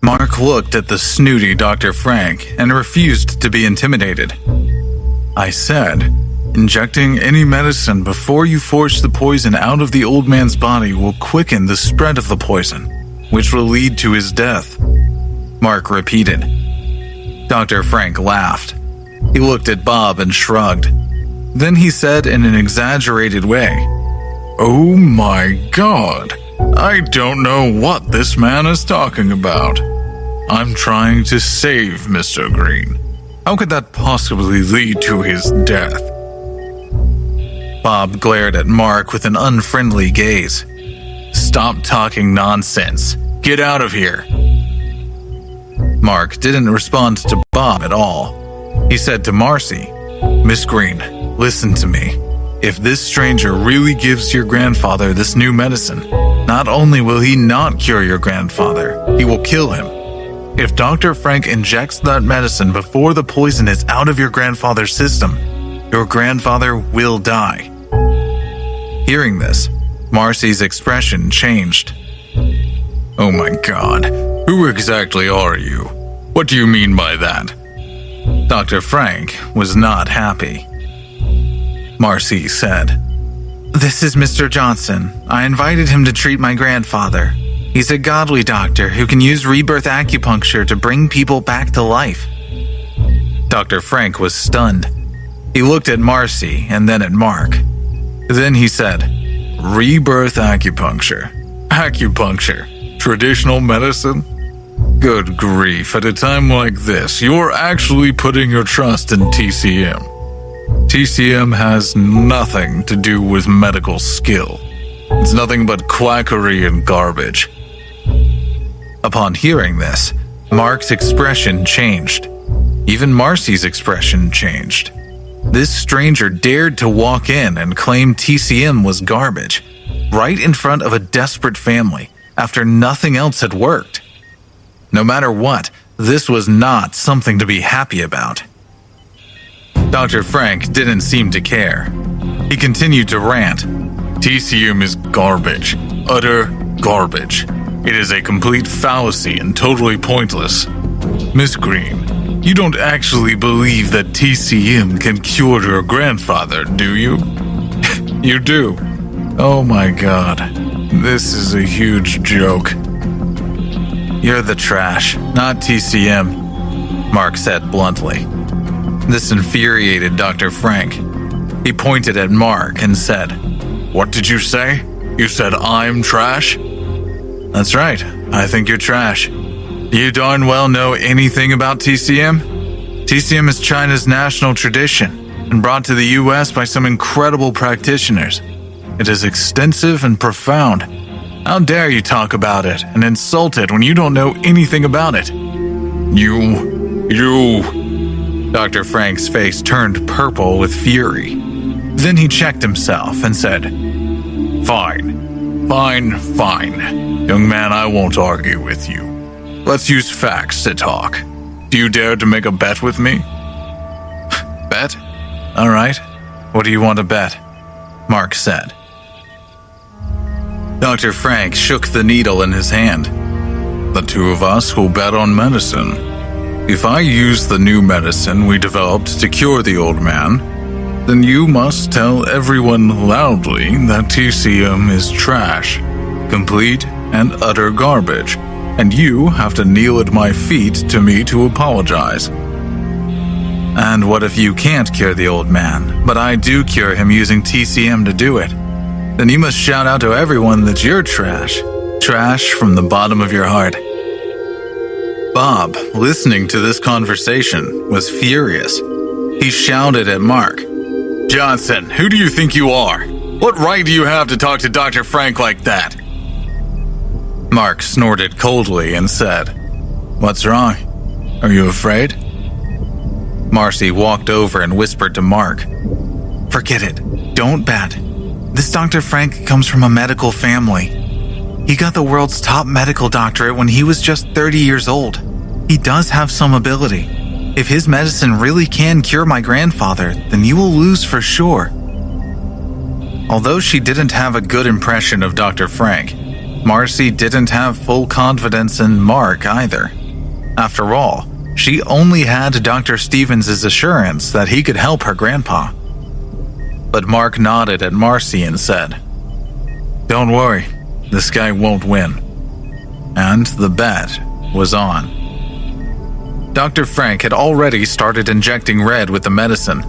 Mark looked at the snooty Dr. Frank and refused to be intimidated. "I said, injecting any medicine before you force the poison out of the old man's body will quicken the spread of the poison, which will lead to his death," Mark repeated. Dr. Frank laughed. He looked at Bob and shrugged. Then he said in an exaggerated way, "Oh my God, I don't know what this man is talking about. I'm trying to save Mr. Green. How could that possibly lead to his death?" Bob glared at Mark with an unfriendly gaze. "Stop talking nonsense. Get out of here." Mark didn't respond to Bob at all. He said to Marcy, "Miss Green, listen to me. If this stranger really gives your grandfather this new medicine, not only will he not cure your grandfather, he will kill him. If Dr. Frank injects that medicine before the poison is out of your grandfather's system, your grandfather will die." Hearing this, Marcy's expression changed. "Oh my God, who exactly are you? What do you mean by that?" Dr. Frank was not happy. Marcy said, "This is Mr. Johnson. I invited him to treat my grandfather. He's a godly doctor who can use rebirth acupuncture to bring people back to life." Dr. Frank was stunned. He looked at Marcy and then at Mark. Then he said, "Rebirth acupuncture? Acupuncture? Traditional medicine? Good grief, at a time like this, you're actually putting your trust in TCM. TCM has nothing to do with medical skill. It's nothing but quackery and garbage." Upon hearing this, Mark's expression changed. Even Marcy's expression changed. This stranger dared to walk in and claim TCM was garbage, right in front of a desperate family, after nothing else had worked. No matter what, this was not something to be happy about. Dr. Frank didn't seem to care. He continued to rant. "TCM is garbage. Utter garbage. It is a complete fallacy and totally pointless. Miss Green, you don't actually believe that TCM can cure your grandfather, do you?" "You do. Oh my God. This is a huge joke." "You're the trash, not TCM," Mark said bluntly. This infuriated Dr. Frank. He pointed at Mark and said, "What did you say? You said I'm trash?" "That's right. I think you're trash. Do you darn well know anything about TCM? TCM is China's national tradition and brought to the US by some incredible practitioners. It is extensive and profound. How dare you talk about it and insult it when you don't know anything about it?" You... Dr. Frank's face turned purple with fury. Then he checked himself and said, Fine. Young man, I won't argue with you. Let's use facts to talk. Do you dare to make a bet with me?" "Bet? All right. What do you want to bet?" Mark said. Dr. Frank shook the needle in his hand. "The two of us will bet on medicine. If I use the new medicine we developed to cure the old man, then you must tell everyone loudly that TCM is trash, complete and utter garbage, and you have to kneel at my feet to me to apologize." "And what if you can't cure the old man, but I do cure him using TCM to do it? Then you must shout out to everyone that you're trash. Trash from the bottom of your heart." Bob, listening to this conversation, was furious. He shouted at Mark, "Johnson, who do you think you are? What right do you have to talk to Dr. Frank like that?" Mark snorted coldly and said, "What's wrong? Are you afraid?" Marcy walked over and whispered to Mark, "Forget it. Don't bet. This Dr. Frank comes from a medical family. He got the world's top medical doctorate when he was just 30 years old. He does have some ability. If his medicine really can cure my grandfather, then you will lose for sure." Although she didn't have a good impression of Dr. Frank, Marcy didn't have full confidence in Mark either. After all, she only had Dr. Stevens' assurance that he could help her grandpa. But Mark nodded at Marcy and said, "Don't worry, this guy won't win." And the bet was on. Dr. Frank had already started injecting Red with the medicine.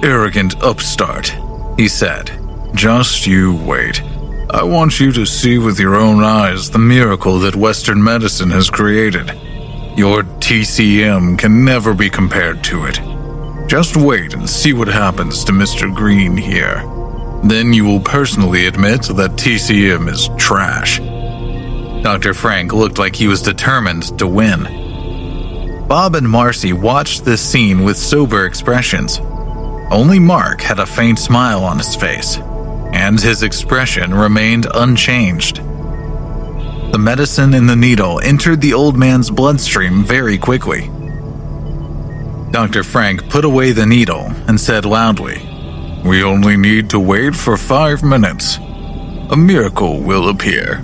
"Arrogant upstart," he said. "Just you wait. I want you to see with your own eyes the miracle that Western medicine has created. Your TCM can never be compared to it. Just wait and see what happens to Mr. Green here. Then you will personally admit that TCM is trash." Dr. Frank looked like he was determined to win. Bob and Marcy watched this scene with sober expressions. Only Mark had a faint smile on his face, and his expression remained unchanged. The medicine in the needle entered the old man's bloodstream very quickly. Dr. Frank put away the needle and said loudly, "We only need to wait for 5 minutes. A miracle will appear."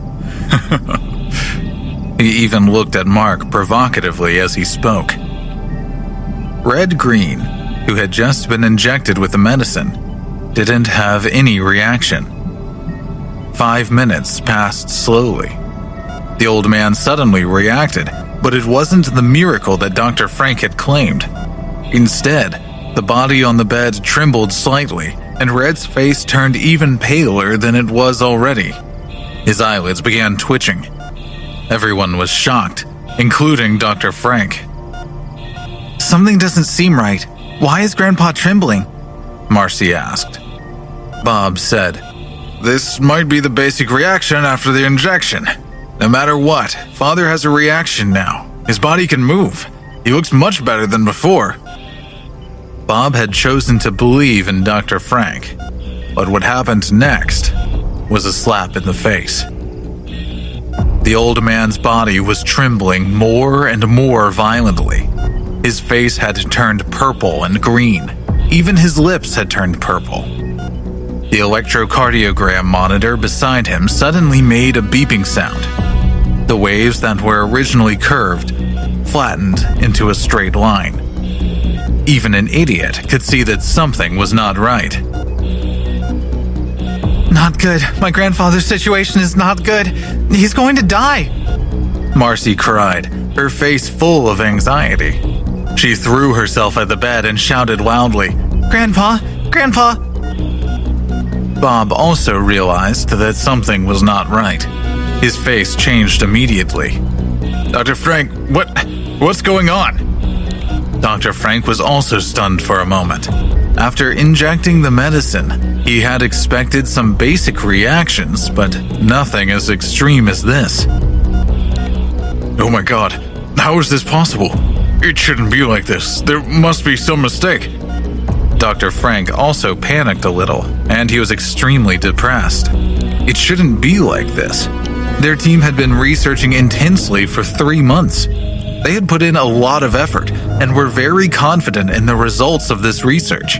He even looked at Mark provocatively as he spoke. Red Green, who had just been injected with the medicine, didn't have any reaction. 5 minutes passed slowly. The old man suddenly reacted, but it wasn't the miracle that Dr. Frank had claimed. Instead, the body on the bed trembled slightly, and Red's face turned even paler than it was already. His eyelids began twitching. Everyone was shocked, including Dr. Frank. "Something doesn't seem right. Why is Grandpa trembling?" Marcy asked. Bob said, "This might be the basic reaction after the injection. No matter what, Father has a reaction now. His body can move. He looks much better than before." Bob had chosen to believe in Dr. Frank, but what happened next was a slap in the face. The old man's body was trembling more and more violently. His face had turned purple and green. Even his lips had turned purple. The electrocardiogram monitor beside him suddenly made a beeping sound. The waves that were originally curved flattened into a straight line. Even an idiot could see that something was not right. "Not good. My grandfather's situation is not good. He's going to die," Marcy cried, her face full of anxiety. She threw herself at the bed and shouted loudly, "Grandpa! Grandpa!" Bob also realized that something was not right. His face changed immediately. "Dr. Frank, what's going on?" Dr. Frank was also stunned for a moment. After injecting the medicine, he had expected some basic reactions, but nothing as extreme as this. "Oh my God, how is this possible? It shouldn't be like this. There must be some mistake." Dr. Frank also panicked a little, and he was extremely depressed. It shouldn't be like this. Their team had been researching intensely for 3 months. They had put in a lot of effort and were very confident in the results of this research.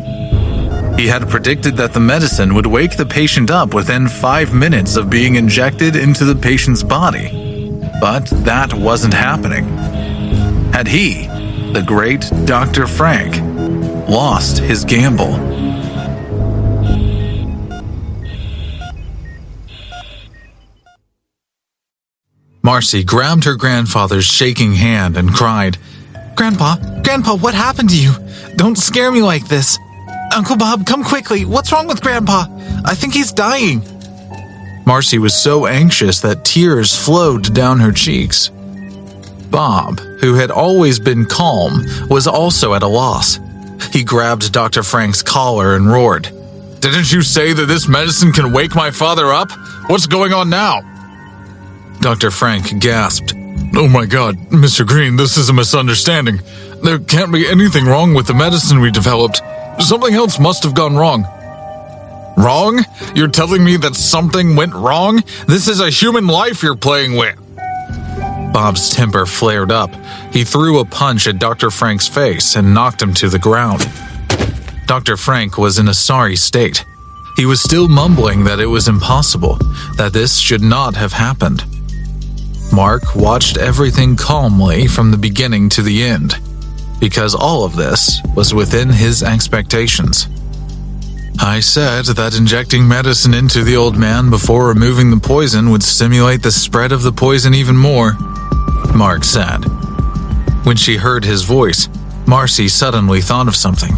He had predicted that the medicine would wake the patient up within 5 minutes of being injected into the patient's body. But that wasn't happening. Had he, the great Dr. Frank, lost his gamble? Marcy grabbed her grandfather's shaking hand and cried, "Grandpa, Grandpa, what happened to you? Don't scare me like this. Uncle Bob, come quickly. What's wrong with Grandpa? I think he's dying." Marcy was so anxious that tears flowed down her cheeks. Bob, who had always been calm, was also at a loss. He grabbed Dr. Frank's collar and roared, "Didn't you say that this medicine can wake my father up? What's going on now?" Dr. Frank gasped, "Oh my God, Mr. Green, this is a misunderstanding. There can't be anything wrong with the medicine we developed. Something else must have gone wrong." "Wrong? You're telling me that something went wrong? This is a human life you're playing with." Bob's temper flared up. He threw a punch at Dr. Frank's face and knocked him to the ground. Dr. Frank was in a sorry state. He was still mumbling that it was impossible, that this should not have happened. Mark watched everything calmly from the beginning to the end, because all of this was within his expectations. I said that injecting medicine into the old man before removing the poison would stimulate the spread of the poison even more, Mark said. When she heard his voice, Marcy suddenly thought of something.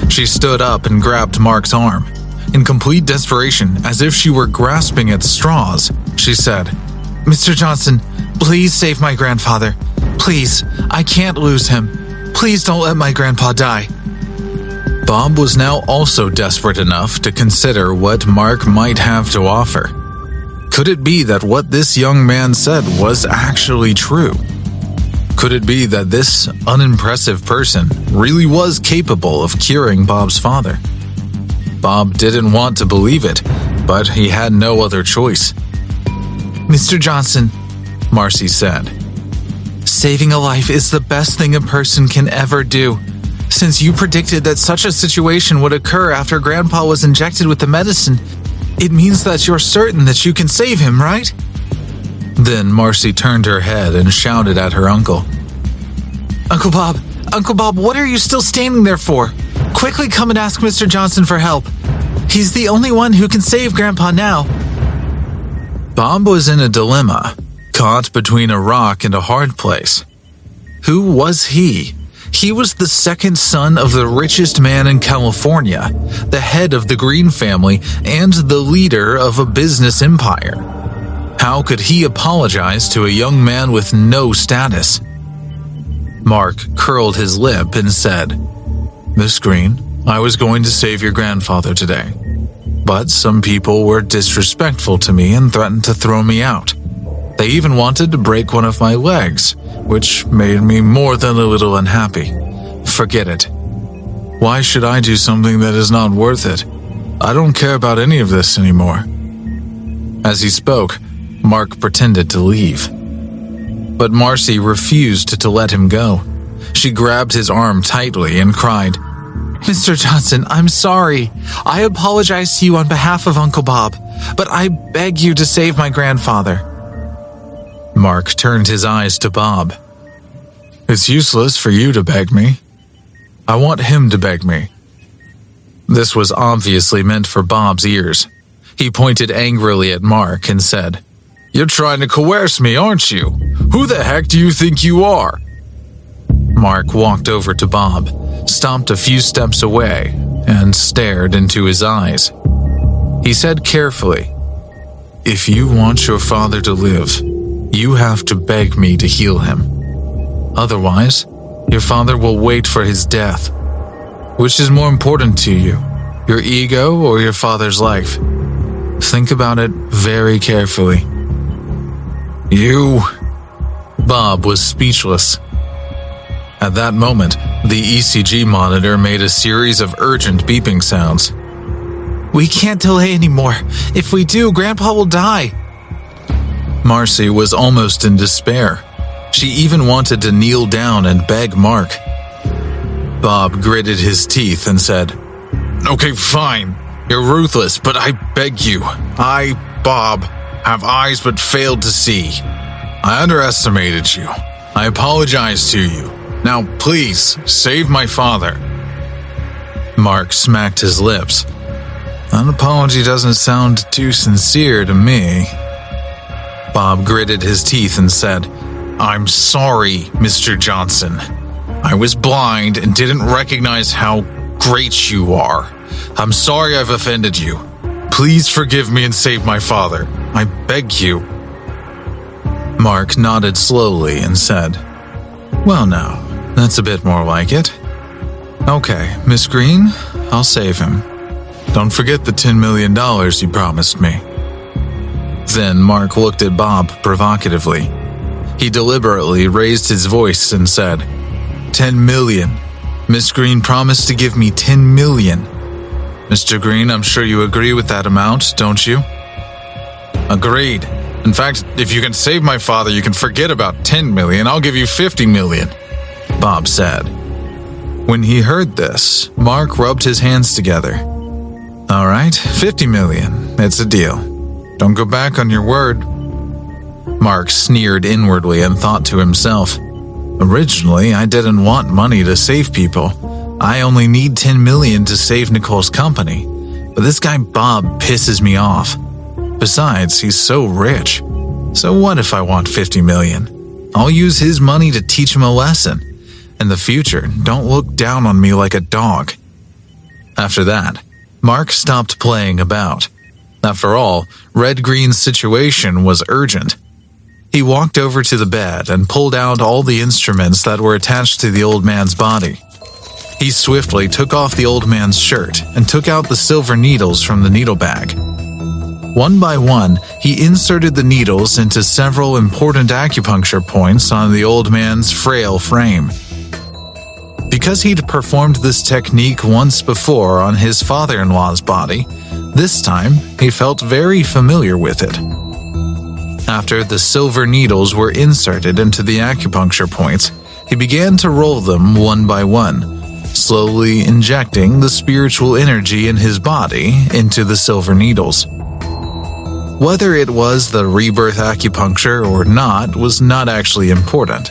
She stood up and grabbed Mark's arm. In complete desperation, as if she were grasping at straws, she said, "Mr. Johnson, please save my grandfather. Please, I can't lose him. Please don't let my grandpa die." Bob was now also desperate enough to consider what Mark might have to offer. Could it be that what this young man said was actually true? Could it be that this unimpressive person really was capable of curing Bob's father? Bob didn't want to believe it, but he had no other choice. "Mr. Johnson," Marcy said, "saving a life is the best thing a person can ever do. Since you predicted that such a situation would occur after Grandpa was injected with the medicine, it means that you're certain that you can save him, right?" Then Marcy turned her head and shouted at her uncle. Uncle Bob, what are you still standing there for? Quickly come and ask Mr. Johnson for help. He's the only one who can save Grandpa now." Bob was in a dilemma, caught between a rock and a hard place. Who was he? He was the second son of the richest man in California, the head of the Green family, and the leader of a business empire. How could he apologize to a young man with no status? Mark curled his lip and said, "Miss Green, I was going to save your grandfather today, but some people were disrespectful to me and threatened to throw me out. They even wanted to break one of my legs, which made me more than a little unhappy. Forget it. Why should I do something that is not worth it? I don't care about any of this anymore." As he spoke, Mark pretended to leave. But Marcy refused to let him go. She grabbed his arm tightly and cried, "Mr. Johnson, I'm sorry. I apologize to you on behalf of Uncle Bob, but I beg you to save my grandfather." Mark turned his eyes to Bob. "It's useless for you to beg me. I want him to beg me." This was obviously meant for Bob's ears. He pointed angrily at Mark and said, "You're trying to coerce me, aren't you? Who the heck do you think you are?" Mark walked over to Bob, stomped a few steps away, and stared into his eyes. He said carefully, "If you want your father to live, you have to beg me to heal him. Otherwise, your father will wait for his death. Which is more important to you, your ego or your father's life? Think about it very carefully." Bob was speechless. At that moment, the ECG monitor made a series of urgent beeping sounds. "We can't delay anymore. If we do, Grandpa will die." Marcy was almost in despair. She even wanted to kneel down and beg Mark. Bob gritted his teeth and said, "Okay, fine. You're ruthless, but I beg you. I, Bob, have eyes but failed to see. I underestimated you. I apologize to you. Now, please, save my father." Mark smacked his lips. "An apology doesn't sound too sincere to me." Bob gritted his teeth and said, "I'm sorry, Mr. Johnson. I was blind and didn't recognize how great you are. I'm sorry I've offended you. Please forgive me and save my father. I beg you." Mark nodded slowly and said, "Well now, that's a bit more like it. Okay, Miss Green, I'll save him. Don't forget the $10 million you promised me." Then Mark looked at Bob provocatively. He deliberately raised his voice and said, $10 million. Miss Green promised to give me $10 million. Mr. Green, I'm sure you agree with that amount, don't you?" "Agreed. In fact, if you can save my father, you can forget about $10 million. I'll give you $50 million, Bob said. When he heard this, Mark rubbed his hands together. All right, 50 million. It's a deal. Don't go back on your word. Mark sneered inwardly and thought to himself, originally, I didn't want money to save people. I only need 10 million to save Nicole's company. But this guy Bob pisses me off. Besides, he's so rich. So what if I want 50 million? I'll use his money to teach him a lesson. In the future, don't look down on me like a dog. After that, Mark stopped playing about. After all, Red Green's situation was urgent. He walked over to the bed and pulled out all the instruments that were attached to the old man's body. He swiftly took off the old man's shirt and took out the silver needles from the needle bag. One by one, he inserted the needles into several important acupuncture points on the old man's frail frame. Because he'd performed this technique once before on his father-in-law's body, this time he felt very familiar with it. After the silver needles were inserted into the acupuncture points, he began to roll them one by one, slowly injecting the spiritual energy in his body into the silver needles. Whether it was the rebirth acupuncture or not was not actually important.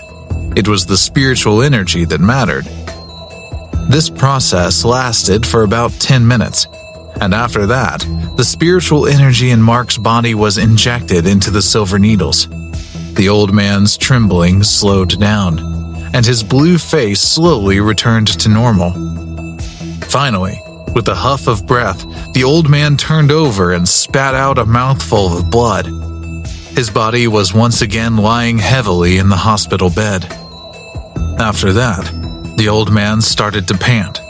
It was the spiritual energy that mattered. This process lasted for about 10 minutes, and after that, the spiritual energy in Mark's body was injected into the silver needles. The old man's trembling slowed down, and his blue face slowly returned to normal. Finally, with a huff of breath, the old man turned over and spat out a mouthful of blood. His body was once again lying heavily in the hospital bed. After that, the old man started to pant.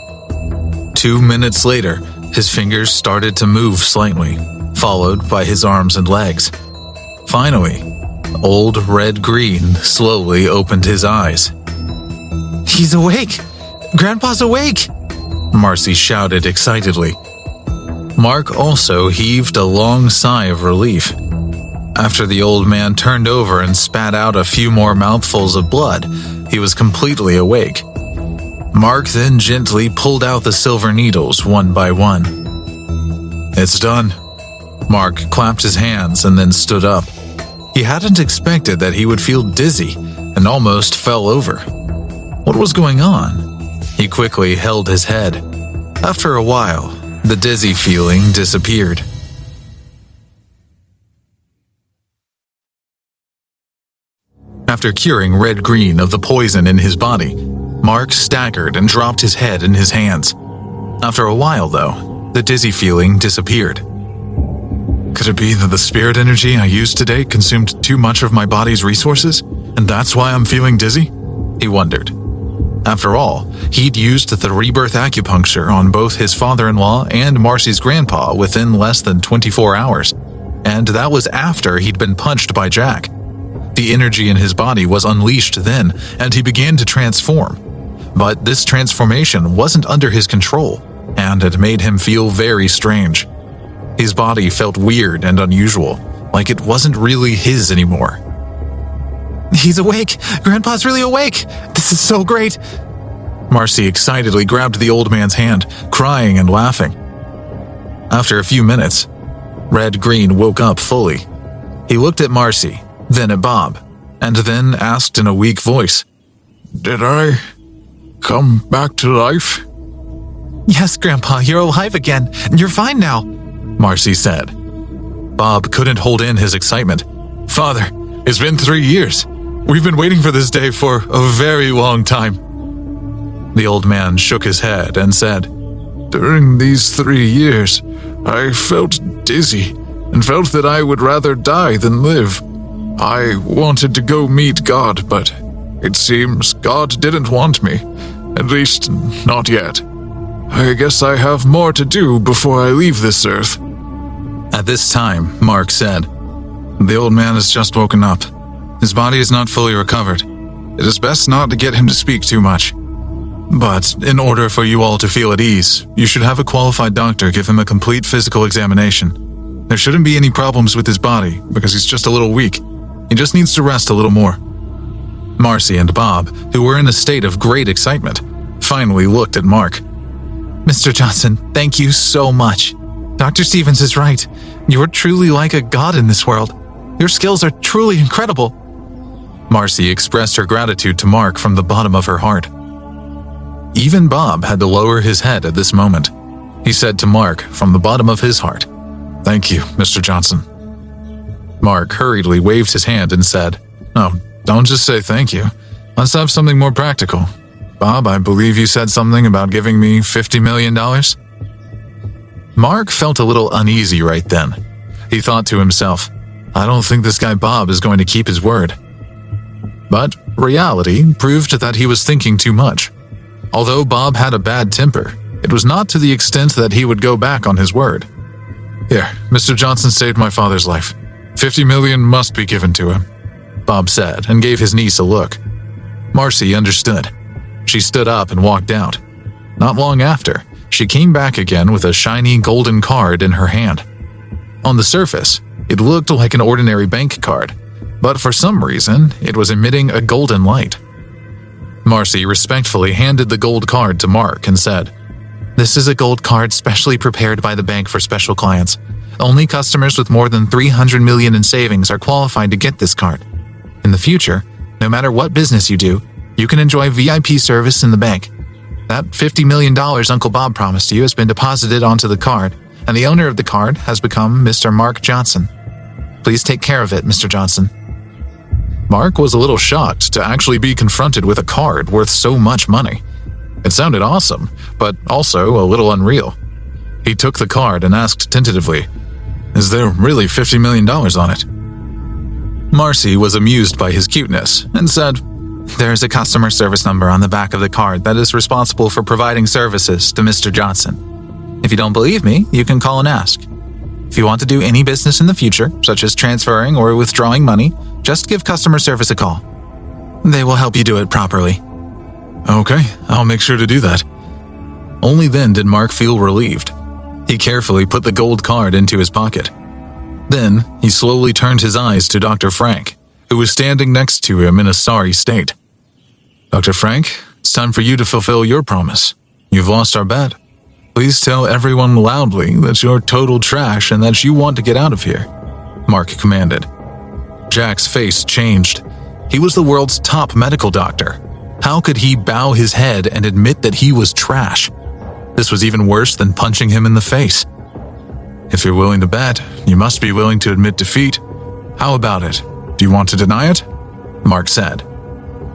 2 minutes later, his fingers started to move slightly, followed by his arms and legs. Finally, old Red Green slowly opened his eyes. "He's awake! Grandpa's awake!" Marcy shouted excitedly. Mark also heaved a long sigh of relief. After the old man turned over and spat out a few more mouthfuls of blood, he was completely awake. Mark then gently pulled out the silver needles one by one. "It's done." Mark clapped his hands and then stood up. He hadn't expected that he would feel dizzy and almost fell over. What was going on? He quickly held his head. After a while, the dizzy feeling disappeared. After curing Red Green of the poison in his body, Mark staggered and dropped his head in his hands. After a while, though, the dizzy feeling disappeared. Could it be that the spirit energy I used today consumed too much of my body's resources, and that's why I'm feeling dizzy? He wondered. After all, he'd used the rebirth acupuncture on both his father-in-law and Marcy's grandpa within less than 24 hours, and that was after he'd been punched by Jack. The energy in his body was unleashed then, and he began to transform. But this transformation wasn't under his control, and it made him feel very strange. His body felt weird and unusual, like it wasn't really his anymore. "He's awake! Grandpa's really awake! This is so great!" Marcy excitedly grabbed the old man's hand, crying and laughing. After a few minutes, Red Green woke up fully. He looked at Marcy, then at Bob, and then asked in a weak voice, "Did I come back to life?" "Yes, Grandpa, you're alive again. You're fine now," Marcy said. Bob couldn't hold in his excitement. "Father, it's been 3 years. We've been waiting for this day for a very long time." The old man shook his head and said, "During these 3 years, I felt dizzy and felt that I would rather die than live. I wanted to go meet God, but it seems God didn't want me, at least not yet. I guess I have more to do before I leave this earth." At this time, Mark said, "The old man has just woken up. His body is not fully recovered. It is best not to get him to speak too much. But in order for you all to feel at ease, you should have a qualified doctor give him a complete physical examination. There shouldn't be any problems with his body because he's just a little weak. He just needs to rest a little more." Marcy and Bob, who were in a state of great excitement, finally looked at Mark. "Mr. Johnson, thank you so much." Dr. Stevens is right. You are truly like a god in this world. Your skills are truly incredible. Marcy expressed her gratitude to Mark from the bottom of her heart. Even Bob had to lower his head at this moment. He said to Mark from the bottom of his heart, "Thank you, Mr. Johnson." Mark hurriedly waved his hand and said, "No, don't just say thank you. Let's have something more practical. Bob, I believe you said something about giving me $50 million? Mark felt a little uneasy right then. He thought to himself, I don't think this guy Bob is going to keep his word. But reality proved that he was thinking too much. Although Bob had a bad temper, it was not to the extent that he would go back on his word. Here, Mr. Johnson saved my father's life. $50 million must be given to him, Bob said and gave his niece a look. Marcy understood. She stood up and walked out. Not long after, she came back again with a shiny golden card in her hand. On the surface, it looked like an ordinary bank card, but for some reason, it was emitting a golden light. Marcy respectfully handed the gold card to Mark and said, "This is a gold card specially prepared by the bank for special clients. Only customers with more than $300 million in savings are qualified to get this card. In the future, no matter what business you do, you can enjoy VIP service in the bank. That $50 million Uncle Bob promised you has been deposited onto the card, and the owner of the card has become Mr. Mark Johnson. Please take care of it, Mr. Johnson." Mark was a little shocked to actually be confronted with a card worth so much money. It sounded awesome, but also a little unreal. He took the card and asked tentatively, "Is there really $50 million on it?" Marcy was amused by his cuteness and said, "There is a customer service number on the back of the card that is responsible for providing services to Mr. Johnson. If you don't believe me, you can call and ask. If you want to do any business in the future, such as transferring or withdrawing money, just give customer service a call. They will help you do it properly." Okay, I'll make sure to do that. Only then did Mark feel relieved. He carefully put the gold card into his pocket. Then, he slowly turned his eyes to Dr. Frank, who was standing next to him in a sorry state. "Dr. Frank, it's time for you to fulfill your promise. You've lost our bet. Please tell everyone loudly that you're total trash and that you want to get out of here," Mark commanded. Jack's face changed. He was the world's top medical doctor. How could he bow his head and admit that he was trash? This was even worse than punching him in the face. "If you're willing to bet, you must be willing to admit defeat. How about it? Do you want to deny it?" Mark said.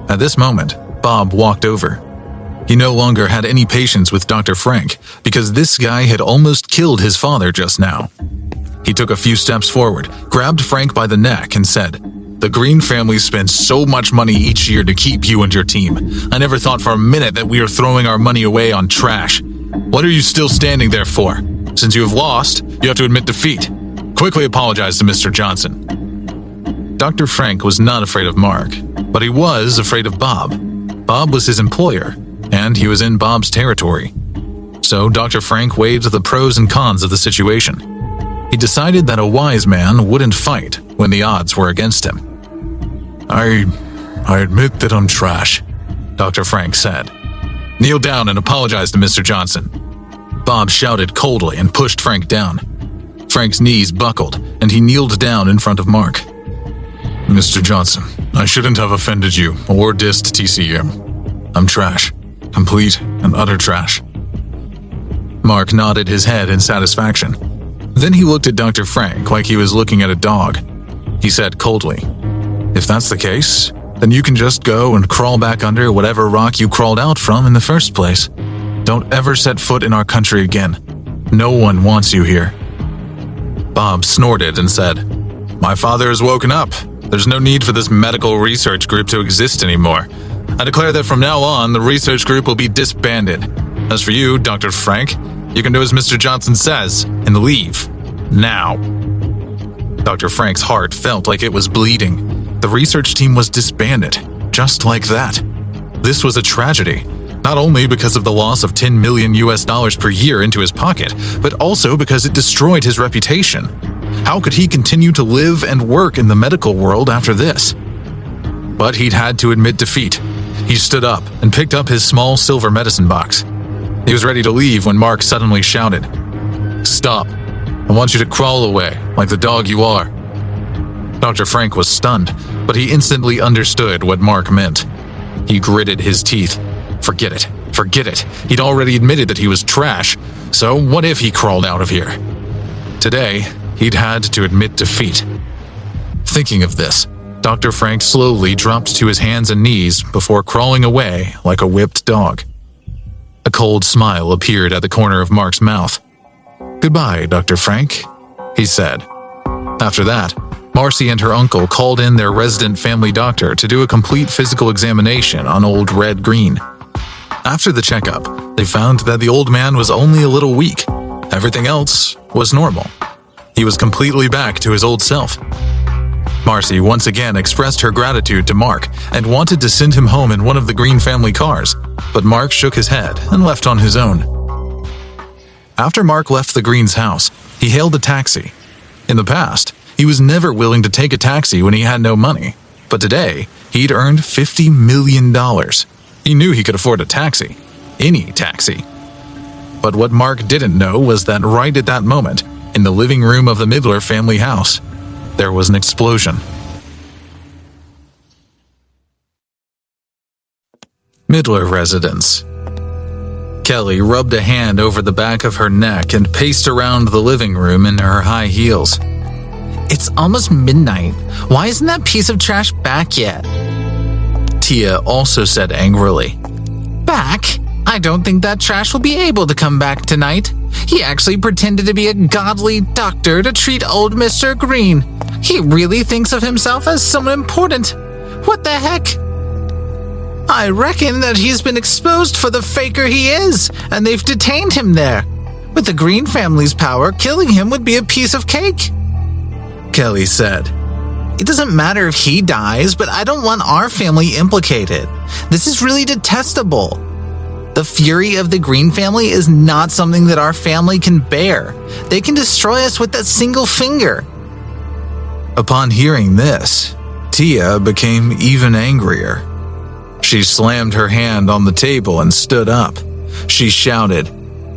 At this moment, Bob walked over. He no longer had any patience with Dr. Frank because this guy had almost killed his father just now. He took a few steps forward, grabbed Frank by the neck and said, "The Green family spends so much money each year to keep you and your team. I never thought for a minute that we are throwing our money away on trash. What are you still standing there for? Since you have lost, you have to admit defeat. Quickly apologize to Mr. Johnson." Dr. Frank was not afraid of Mark, but he was afraid of Bob. Bob was his employer, and he was in Bob's territory. So Dr. Frank weighed the pros and cons of the situation. He decided that a wise man wouldn't fight when the odds were against him. I admit that I'm trash," Dr. Frank said. "Kneel down and apologize to Mr. Johnson." Bob shouted coldly and pushed Frank down. Frank's knees buckled, and he kneeled down in front of Mark. "Mr. Johnson, I shouldn't have offended you or dissed TCM. I'm trash. Complete and utter trash." Mark nodded his head in satisfaction. Then he looked at Dr. Frank like he was looking at a dog. He said coldly, "If that's the case, then you can just go and crawl back under whatever rock you crawled out from in the first place. Don't ever set foot in our country again. No one wants you here." Bob snorted and said, "My father has woken up. There's no need for this medical research group to exist anymore. I declare that from now on, the research group will be disbanded. As for you, Dr. Frank, you can do as Mr. Johnson says and leave. Now." Dr. Frank's heart felt like it was bleeding. The research team was disbanded, just like that. This was a tragedy, not only because of the loss of $10 million per year into his pocket, but also because it destroyed his reputation. How could he continue to live and work in the medical world after this? But he'd had to admit defeat. He stood up and picked up his small silver medicine box. He was ready to leave when Mark suddenly shouted, "Stop. I want you to crawl away, like the dog you are." Dr. Frank was stunned, but he instantly understood what Mark meant. He gritted his teeth. Forget it. Forget it. He'd already admitted that he was trash, so what if he crawled out of here? Today, he'd had to admit defeat. Thinking of this, Dr. Frank slowly dropped to his hands and knees before crawling away like a whipped dog. A cold smile appeared at the corner of Mark's mouth. "Goodbye, Dr. Frank," he said. After that, Marcy and her uncle called in their resident family doctor to do a complete physical examination on old Red Green. After the checkup, they found that the old man was only a little weak. Everything else was normal. He was completely back to his old self. Marcy once again expressed her gratitude to Mark and wanted to send him home in one of the Green family cars, but Mark shook his head and left on his own. After Mark left the Green's house, he hailed a taxi. In the past, he was never willing to take a taxi when he had no money, but today, he'd earned $50 million. He knew he could afford a taxi. Any taxi. But what Mark didn't know was that right at that moment, in the living room of the Midler family house, there was an explosion. Midler residence. Kelly rubbed a hand over the back of her neck and paced around the living room in her high heels. It's almost midnight. Why isn't that piece of trash back yet? Tia also said angrily. Back? I don't think that trash will be able to come back tonight. He actually pretended to be a godly doctor to treat old Mr. Green. He really thinks of himself as someone important. What the heck? I reckon that he's been exposed for the faker he is, and they've detained him there. With the Green family's power, killing him would be a piece of cake. Kelly said. It doesn't matter if he dies, but I don't want our family implicated. This is really detestable. The fury of the Green family is not something that our family can bear. They can destroy us with that single finger. Upon hearing this, Tia became even angrier. She slammed her hand on the table and stood up. She shouted,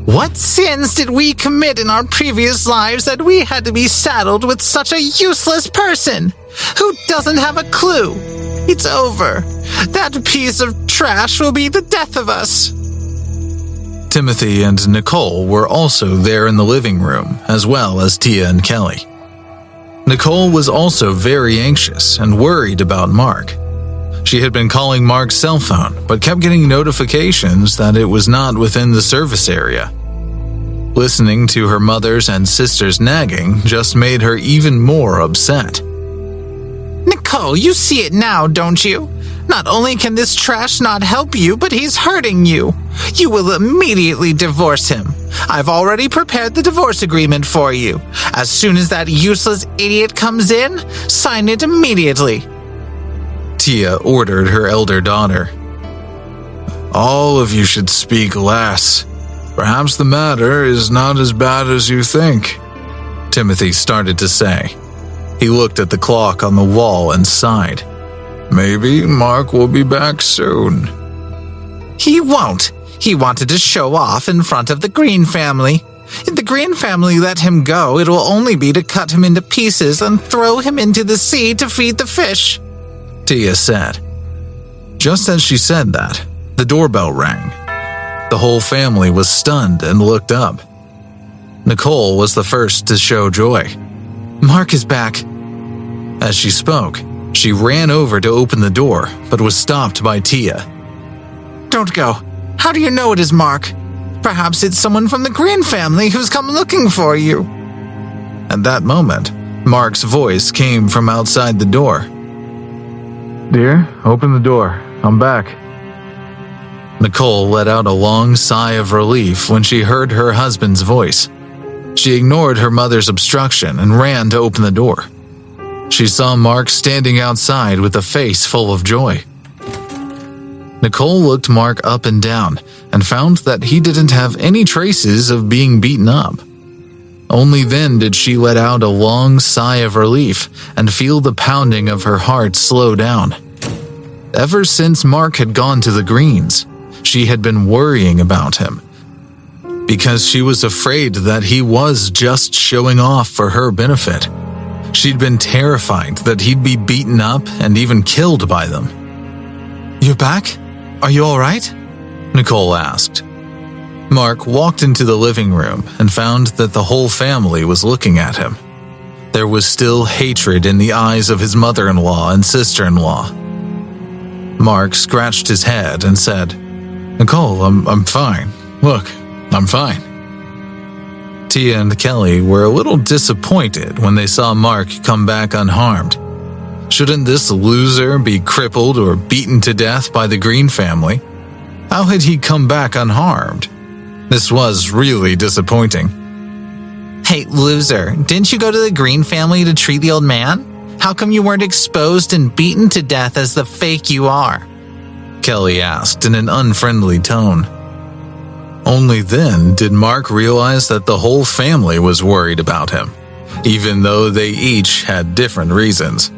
"What sins did we commit in our previous lives that we had to be saddled with such a useless person who doesn't have a clue? It's over. That piece of trash will be the death of us." Timothy and Nicole were also there in the living room, as well as Tia and Kelly. Nicole was also very anxious and worried about Mark. She had been calling Mark's cell phone, but kept getting notifications that it was not within the service area. Listening to her mother's and sister's nagging just made her even more upset. Nicole, you see it now, don't you? Not only can this trash not help you, but he's hurting you. You will immediately divorce him. I've already prepared the divorce agreement for you. As soon as that useless idiot comes in, sign it immediately. Tia ordered her elder daughter. "All of you should speak less. Perhaps the matter is not as bad as you think," Timothy started to say. He looked at the clock on the wall and sighed. "Maybe Mark will be back soon." He won't. He wanted to show off in front of the Green family. If the Green family let him go, it will only be to cut him into pieces and throw him into the sea to feed the fish," Tia said. Just as she said that, the doorbell rang. The whole family was stunned and looked up. Nicole was the first to show joy. "Mark is back." As she spoke, she ran over to open the door, but was stopped by Tia. "Don't go. How do you know it is Mark? Perhaps it's someone from the Green family who's come looking for you." At that moment, Mark's voice came from outside the door. "Dear, open the door. I'm back." Nicole let out a long sigh of relief when she heard her husband's voice. She ignored her mother's obstruction and ran to open the door. She saw Mark standing outside with a face full of joy. Nicole looked Mark up and down and found that he didn't have any traces of being beaten up. Only then did she let out a long sigh of relief and feel the pounding of her heart slow down. Ever since Mark had gone to the Greens, she had been worrying about him. because she was afraid that he was just showing off for her benefit. She'd been terrified that he'd be beaten up and even killed by them. "You're back? Are you all right?" Nicole asked. Mark walked into the living room and found that the whole family was looking at him. There was still hatred in the eyes of his mother-in-law and sister-in-law. Mark scratched his head and said, "Nicole, I'm fine. Look, I'm fine." Tia and Kelly were a little disappointed when they saw Mark come back unharmed. Shouldn't this loser be crippled or beaten to death by the Green family? How had he come back unharmed? This was really disappointing. Hey, loser, didn't you go to the Green family to treat the old man? How come you weren't exposed and beaten to death as the fake you are?" Kelly asked in an unfriendly tone. Only then did Mark realize that the whole family was worried about him, even though they each had different reasons.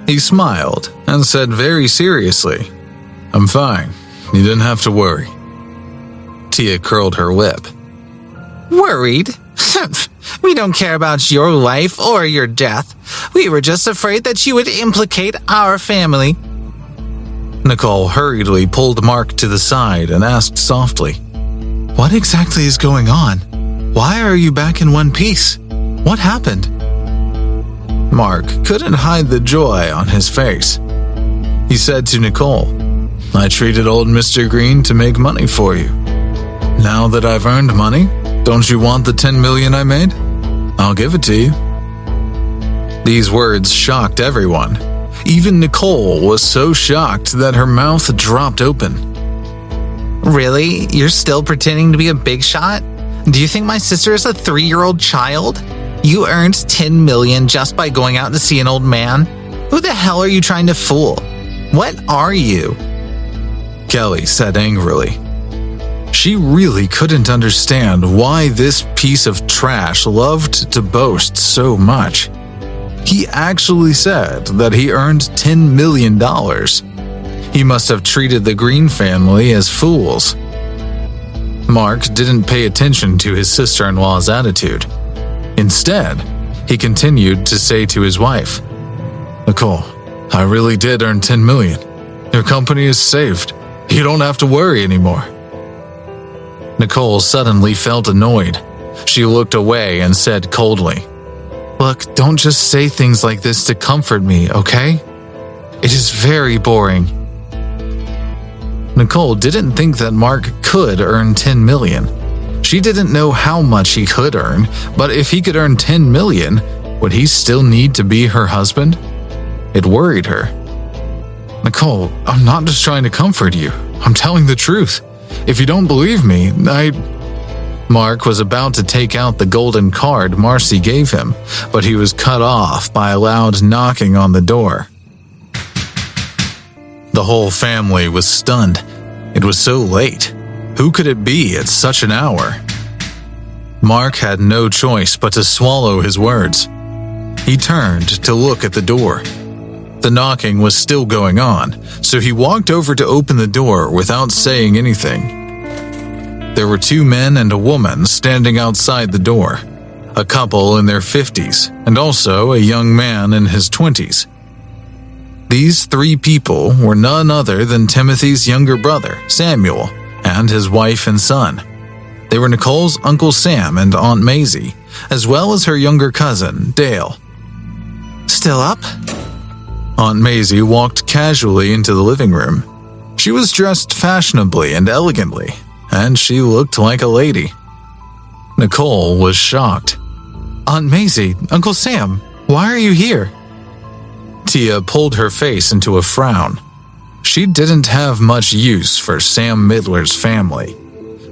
He smiled and said very seriously, "I'm fine. You didn't have to worry." Tia curled her lip. "Worried? We don't care about your life or your death. We were just afraid that you would implicate our family." Nicole hurriedly pulled Mark to the side and asked softly, "What exactly is going on? Why are you back in one piece? What happened?" Mark couldn't hide the joy on his face. He said to Nicole, "I treated old Mr. Green to make money for you. Now that I've earned money, don't you want the 10 million I made? I'll give it to you." These words shocked everyone. Even Nicole was so shocked that her mouth dropped open. "Really? You're still pretending to be a big shot? Do you think my sister is a 3-year-old child? You earned 10 million just by going out to see an old man? Who the hell are you trying to fool? What are you?" Kelly said angrily. She really couldn't understand why this piece of trash loved to boast so much. He actually said that he earned $10 million. He must have treated the Green family as fools. Mark didn't pay attention to his sister-in-law's attitude. Instead, he continued to say to his wife, "Nicole, I really did earn 10 million. Your company is saved. You don't have to worry anymore." Nicole suddenly felt annoyed. She looked away and said coldly, "Look, don't just say things like this to comfort me, okay? It is very boring." Nicole didn't think that Mark could earn 10 million. She didn't know how much he could earn, but if he could earn 10 million, would he still need to be her husband? It worried her. "Nicole, I'm not just trying to comfort you. I'm telling the truth. If you don't believe me, Mark was about to take out the golden card Marcy gave him, but he was cut off by a loud knocking on the door. The whole family was stunned. It was so late. Who could it be at such an hour? Mark had no choice but to swallow his words. He turned to look at the door. The knocking was still going on, so he walked over to open the door without saying anything. There were 2 men and a woman standing outside the door, a couple in their 50s, and also a young man in his 20s. These 3 people were none other than Timothy's younger brother, Samuel, and his wife and son. They were Nicole's Uncle Sam and Aunt Maisie, as well as her younger cousin, Dale. "Still up?" Aunt Maisie walked casually into the living room. She was dressed fashionably and elegantly, and she looked like a lady. Nicole was shocked. "Aunt Maisie, Uncle Sam, why are you here?" Tia pulled her face into a frown. She didn't have much use for Sam Midler's family.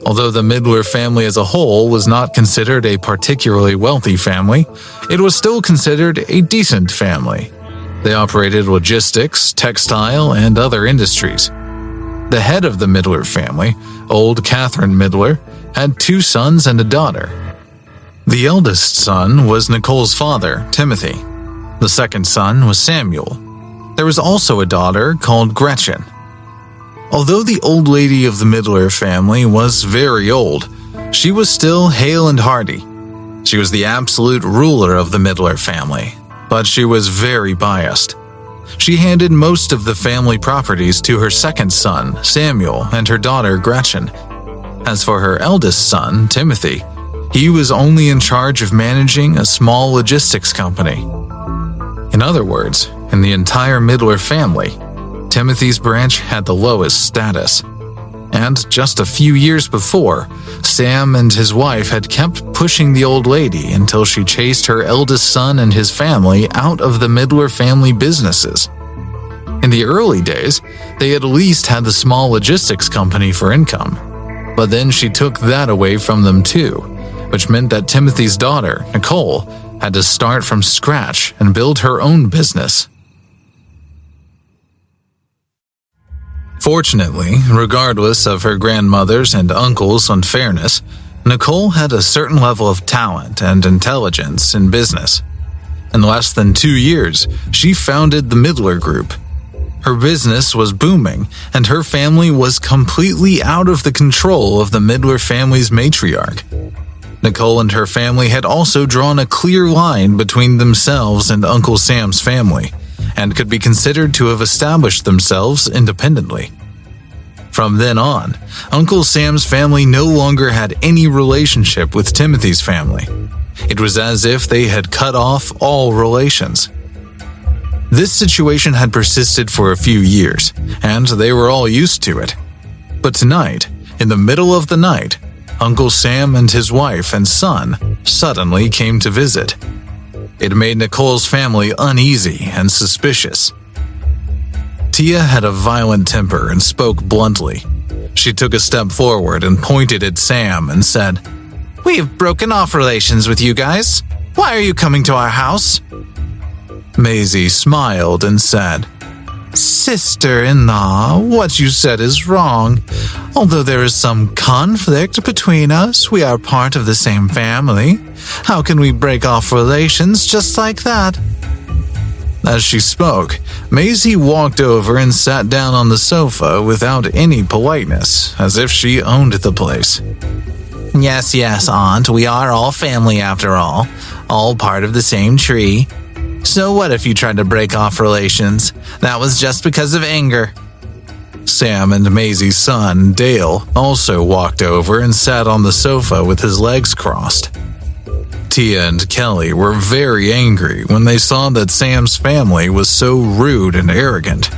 Although the Midler family as a whole was not considered a particularly wealthy family, it was still considered a decent family. They operated logistics, textile, and other industries. The head of the Midler family, old Catherine Midler, had 2 sons and a daughter. The eldest son was Nicole's father, Timothy. The second son was Samuel. There was also a daughter called Gretchen. Although the old lady of the Midler family was very old, She was still hale and hearty. She was the absolute ruler of the Midler family, but she was very biased. She handed most of the family properties to her second son, Samuel, and her daughter, Gretchen. As for her eldest son, Timothy, he was only in charge of managing a small logistics company. In other words, in the entire Midler family, Timothy's branch had the lowest status. And just a few years before, Sam and his wife had kept pushing the old lady until she chased her eldest son and his family out of the Midler family businesses. In the early days, they at least had the small logistics company for income. But then she took that away from them too, which meant that Timothy's daughter, Nicole, had to start from scratch and build her own business. Fortunately, regardless of her grandmother's and uncle's unfairness, Nicole had a certain level of talent and intelligence in business. In less than 2 years, she founded the Midler Group. Her business was booming, and her family was completely out of the control of the Midler family's matriarch. Nicole and her family had also drawn a clear line between themselves and Uncle Sam's family, and could be considered to have established themselves independently. From then on, Uncle Sam's family no longer had any relationship with Timothy's family. It was as if they had cut off all relations. This situation had persisted for a few years, and they were all used to it. But tonight, in the middle of the night, Uncle Sam and his wife and son suddenly came to visit. It made Nicole's family uneasy and suspicious. Tia had a violent temper and spoke bluntly. She took a step forward and pointed at Sam and said, We have broken off relations with you guys. Why are you coming to our house? Maisie smiled and said, Sister-in-law, what you said is wrong. Although there is some conflict between us, we are part of the same family. How can we break off relations just like that? As she spoke, Maisie walked over and sat down on the sofa without any politeness, as if she owned the place. Yes, Aunt, we are all family after all part of the same tree. So what if you tried to break off relations? That was just because of anger. Sam and Maisie's son, Dale, also walked over and sat on the sofa with his legs crossed. Tia and Kelly were very angry when they saw that Sam's family was so rude and arrogant.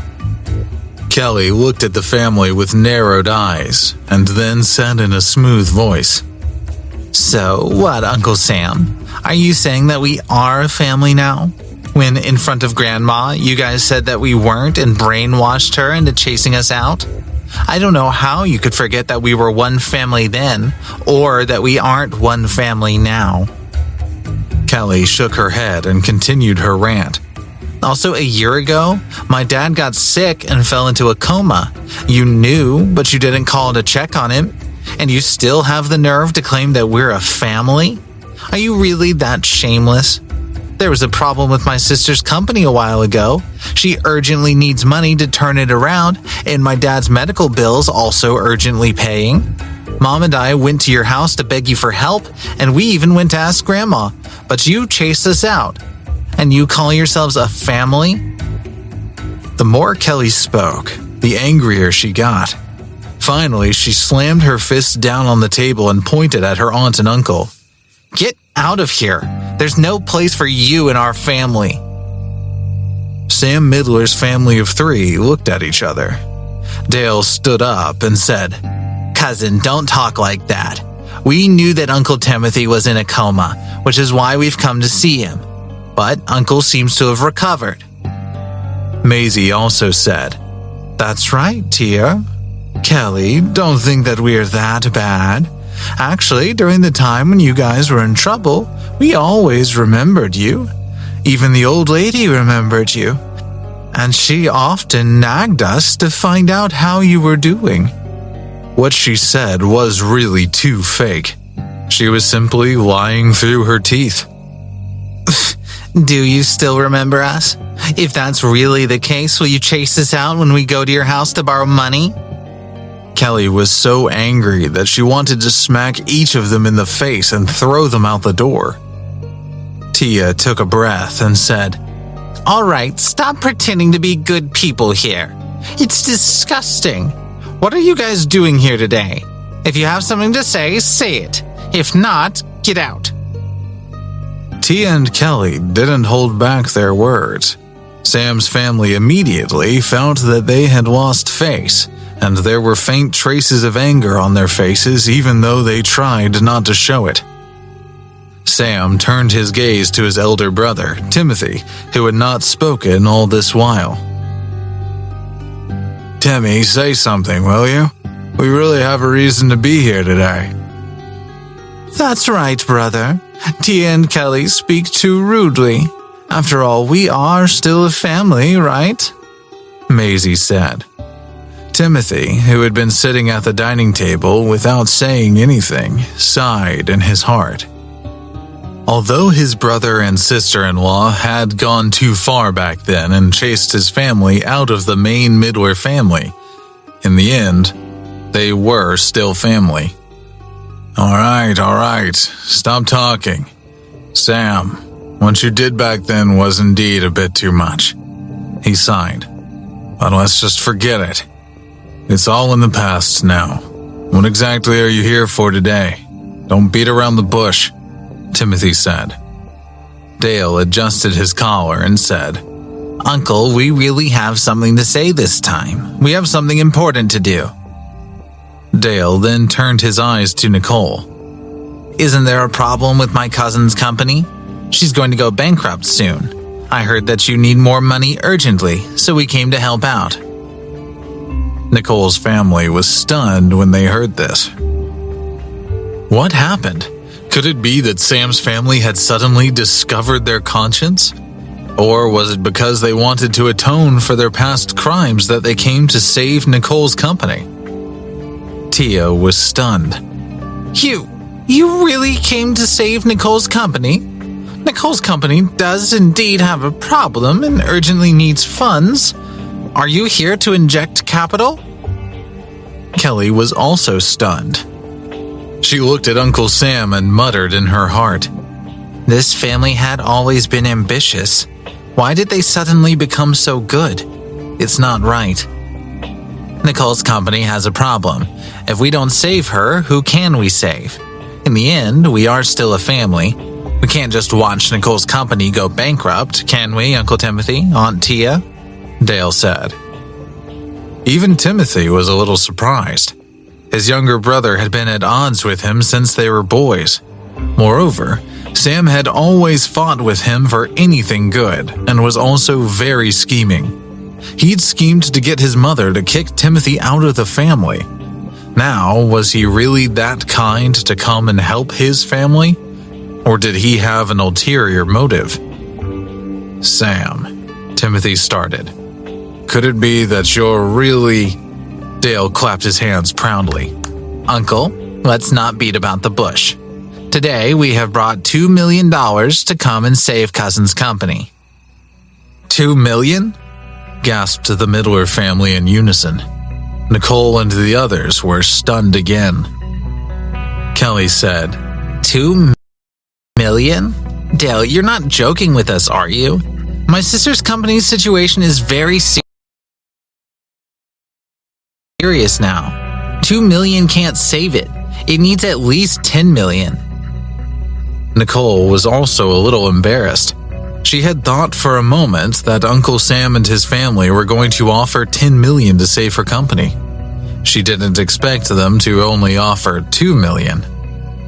Kelly looked at the family with narrowed eyes and then said in a smooth voice, So what, Uncle Sam? Are you saying that we are a family now? When in front of Grandma, you guys said that we weren't and brainwashed her into chasing us out? I don't know how you could forget that we were one family then, or that we aren't one family now. Kelly shook her head and continued her rant. Also, a year ago, my dad got sick and fell into a coma. You knew, but you didn't call to check on him. And you still have the nerve to claim that we're a family? Are you really that shameless? There was a problem with my sister's company a while ago. She urgently needs money to turn it around, and my dad's medical bills also urgently paying. Mom and I went to your house to beg you for help, and we even went to ask Grandma, but you chased us out. And you call yourselves a family? The more Kelly spoke, the angrier she got. Finally, she slammed her fist down on the table and pointed at her aunt and uncle. Get out of here. There's no place for you in our family. Sam Midler's family of 3 looked at each other. Dale stood up and said, Cousin, don't talk like that. We knew that Uncle Timothy was in a coma, which is why we've come to see him. But Uncle seems to have recovered. Maisie also said, That's right, Tia. Kelly, don't think that we're that bad. Actually, during the time when you guys were in trouble, we always remembered you. Even the old lady remembered you. And she often nagged us to find out how you were doing. What she said was really too fake. She was simply lying through her teeth. Do you still remember us? If that's really the case, will you chase us out when we go to your house to borrow money? Kelly was so angry that she wanted to smack each of them in the face and throw them out the door. Tia took a breath and said, All right, stop pretending to be good people here. It's disgusting. What are you guys doing here today? If you have something to say it. If not, get out. Tia and Kelly didn't hold back their words. Sam's family immediately felt that they had lost face, and there were faint traces of anger on their faces even though they tried not to show it. Sam turned his gaze to his elder brother, Timothy, who had not spoken all this while. Timmy, say something, will you? We really have a reason to be here today. That's right, brother. Tia and Kelly speak too rudely. After all, we are still a family, right? Maisie said. Timothy, who had been sitting at the dining table without saying anything, sighed in his heart. Although his brother and sister-in-law had gone too far back then and chased his family out of the main Midler family, in the end, they were still family. All right, stop talking. Sam, what you did back then was indeed a bit too much. He sighed. But let's just forget it. It's all in the past now. What exactly are you here for today? Don't beat around the bush, Timothy said. Dale adjusted his collar and said, Uncle, we really have something to say this time. We have something important to do. Dale then turned his eyes to Nicole. Isn't there a problem with my cousin's company? She's going to go bankrupt soon. I heard that you need more money urgently, so we came to help out. Nicole's family was stunned when they heard this. What happened? Could it be that Sam's family had suddenly discovered their conscience? Or was it because they wanted to atone for their past crimes that they came to save Nicole's company? Tia was stunned. You really came to save Nicole's company? Nicole's company does indeed have a problem and urgently needs funds. Are you here to inject capital? Kelly was also stunned. She looked at Uncle Sam and muttered in her heart, This family had always been ambitious. Why did they suddenly become so good? It's not right. Nicole's company has a problem. If we don't save her, who can we save? In the end, we are still a family. We can't just watch Nicole's company go bankrupt, can we, Uncle Timothy, Aunt Tia? Dale said. Even Timothy was a little surprised. His younger brother had been at odds with him since they were boys. Moreover, Sam had always fought with him for anything good and was also very scheming. He'd schemed to get his mother to kick Timothy out of the family. Now, was he really that kind to come and help his family? Or did he have an ulterior motive? Sam, Timothy started. Could it be that you're really... Dale clapped his hands proudly. Uncle, let's not beat about the bush. Today, we have brought $2 million to come and save Cousin's company. $2 million? Gasped the Midler family in unison. Nicole and the others were stunned again. Kelly said, $2 million? Dale, you're not joking with us, are you? My sister's company's situation is very serious now. $2 million can't save it. It needs at least $10 million. Nicole was also a little embarrassed. She had thought for a moment that Uncle Sam and his family were going to offer $10 million to save her company. She didn't expect them to only offer $2 million.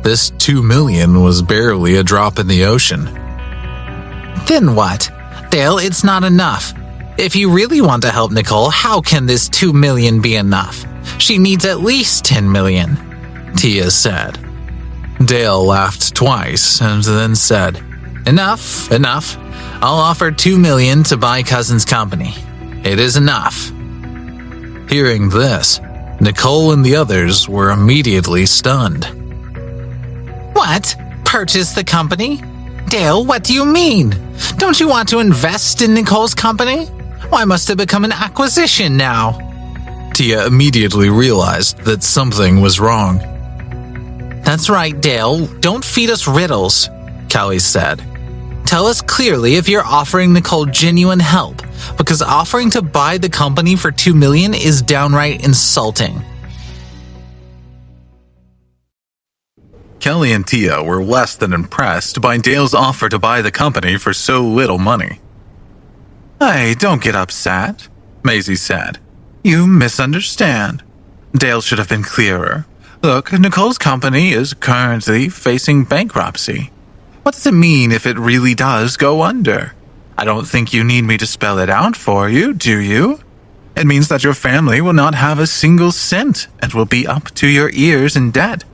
This $2 million was barely a drop in the ocean. Then what? Dale, it's not enough. If you really want to help Nicole, how can this $2 million be enough? She needs at least $10 million, Tia said. Dale laughed twice and then said, Enough. I'll offer $2 million to buy Cousin's company. It is enough. Hearing this, Nicole and the others were immediately stunned. What? Purchase the company? Dale, what do you mean? Don't you want to invest in Nicole's company? Why must it become an acquisition now? Tia immediately realized that something was wrong. That's right, Dale. Don't feed us riddles, Callie said. Tell us clearly if you're offering Nicole genuine help, because offering to buy the company for $2 million is downright insulting. Kelly and Tia were less than impressed by Dale's offer to buy the company for so little money. Hey, don't get upset, Maisie said. You misunderstand. Dale should have been clearer. Look, Nicole's company is currently facing bankruptcy. What does it mean if it really does go under? I don't think you need me to spell it out for you, do you? It means that your family will not have a single cent and will be up to your ears in debt.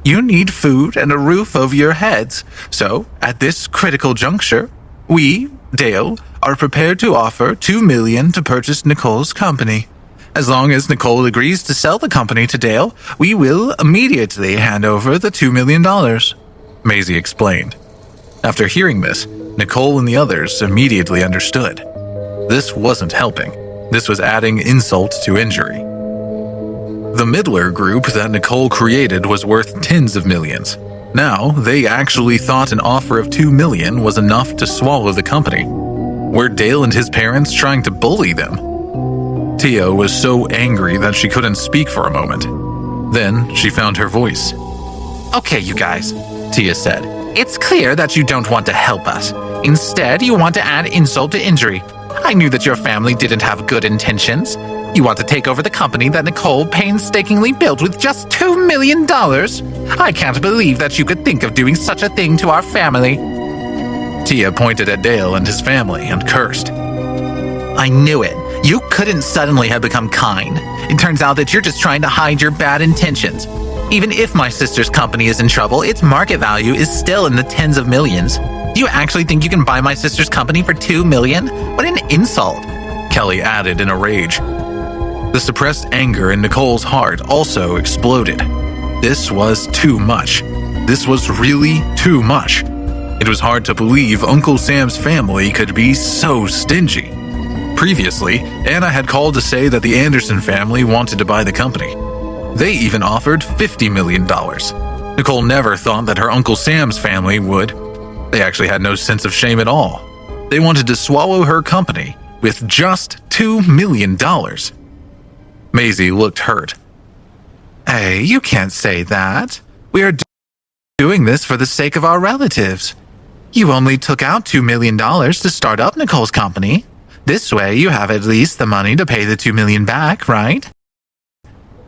You need food and a roof over your heads, so at this critical juncture, we, Dale, are prepared to offer $2 million to purchase Nicole's company. As long as Nicole agrees to sell the company to Dale, we will immediately hand over the $2 million, Maisie explained. After hearing this, Nicole and the others immediately understood. This wasn't helping. This was adding insult to injury. The Midler group that Nicole created was worth tens of millions. Now, they actually thought an offer of $2 million was enough to swallow the company. Were Dale and his parents trying to bully them? Tia was so angry that she couldn't speak for a moment. Then she found her voice. Okay, you guys, Tia said. It's clear that you don't want to help us. Instead, you want to add insult to injury. I knew that your family didn't have good intentions. You want to take over the company that Nicole painstakingly built with just $2 million? I can't believe that you could think of doing such a thing to our family. Tia pointed at Dale and his family and cursed. I knew it. You couldn't suddenly have become kind. It turns out that you're just trying to hide your bad intentions. Even if my sister's company is in trouble, its market value is still in the tens of millions. Do you actually think you can buy my sister's company for $2 million? What an insult, Kelly added in a rage. The suppressed anger in Nicole's heart also exploded. This was too much. This was really too much. It was hard to believe Uncle Sam's family could be so stingy. Previously, Anna had called to say that the Anderson family wanted to buy the company. They even offered $50 million. Nicole never thought that her Uncle Sam's family would. They actually had no sense of shame at all. They wanted to swallow her company with just $2 million. Maisie looked hurt. Hey, you can't say that. We are doing this for the sake of our relatives. You only took out $2 million to start up Nicole's company. This way, you have at least the money to pay the $2 million back, right?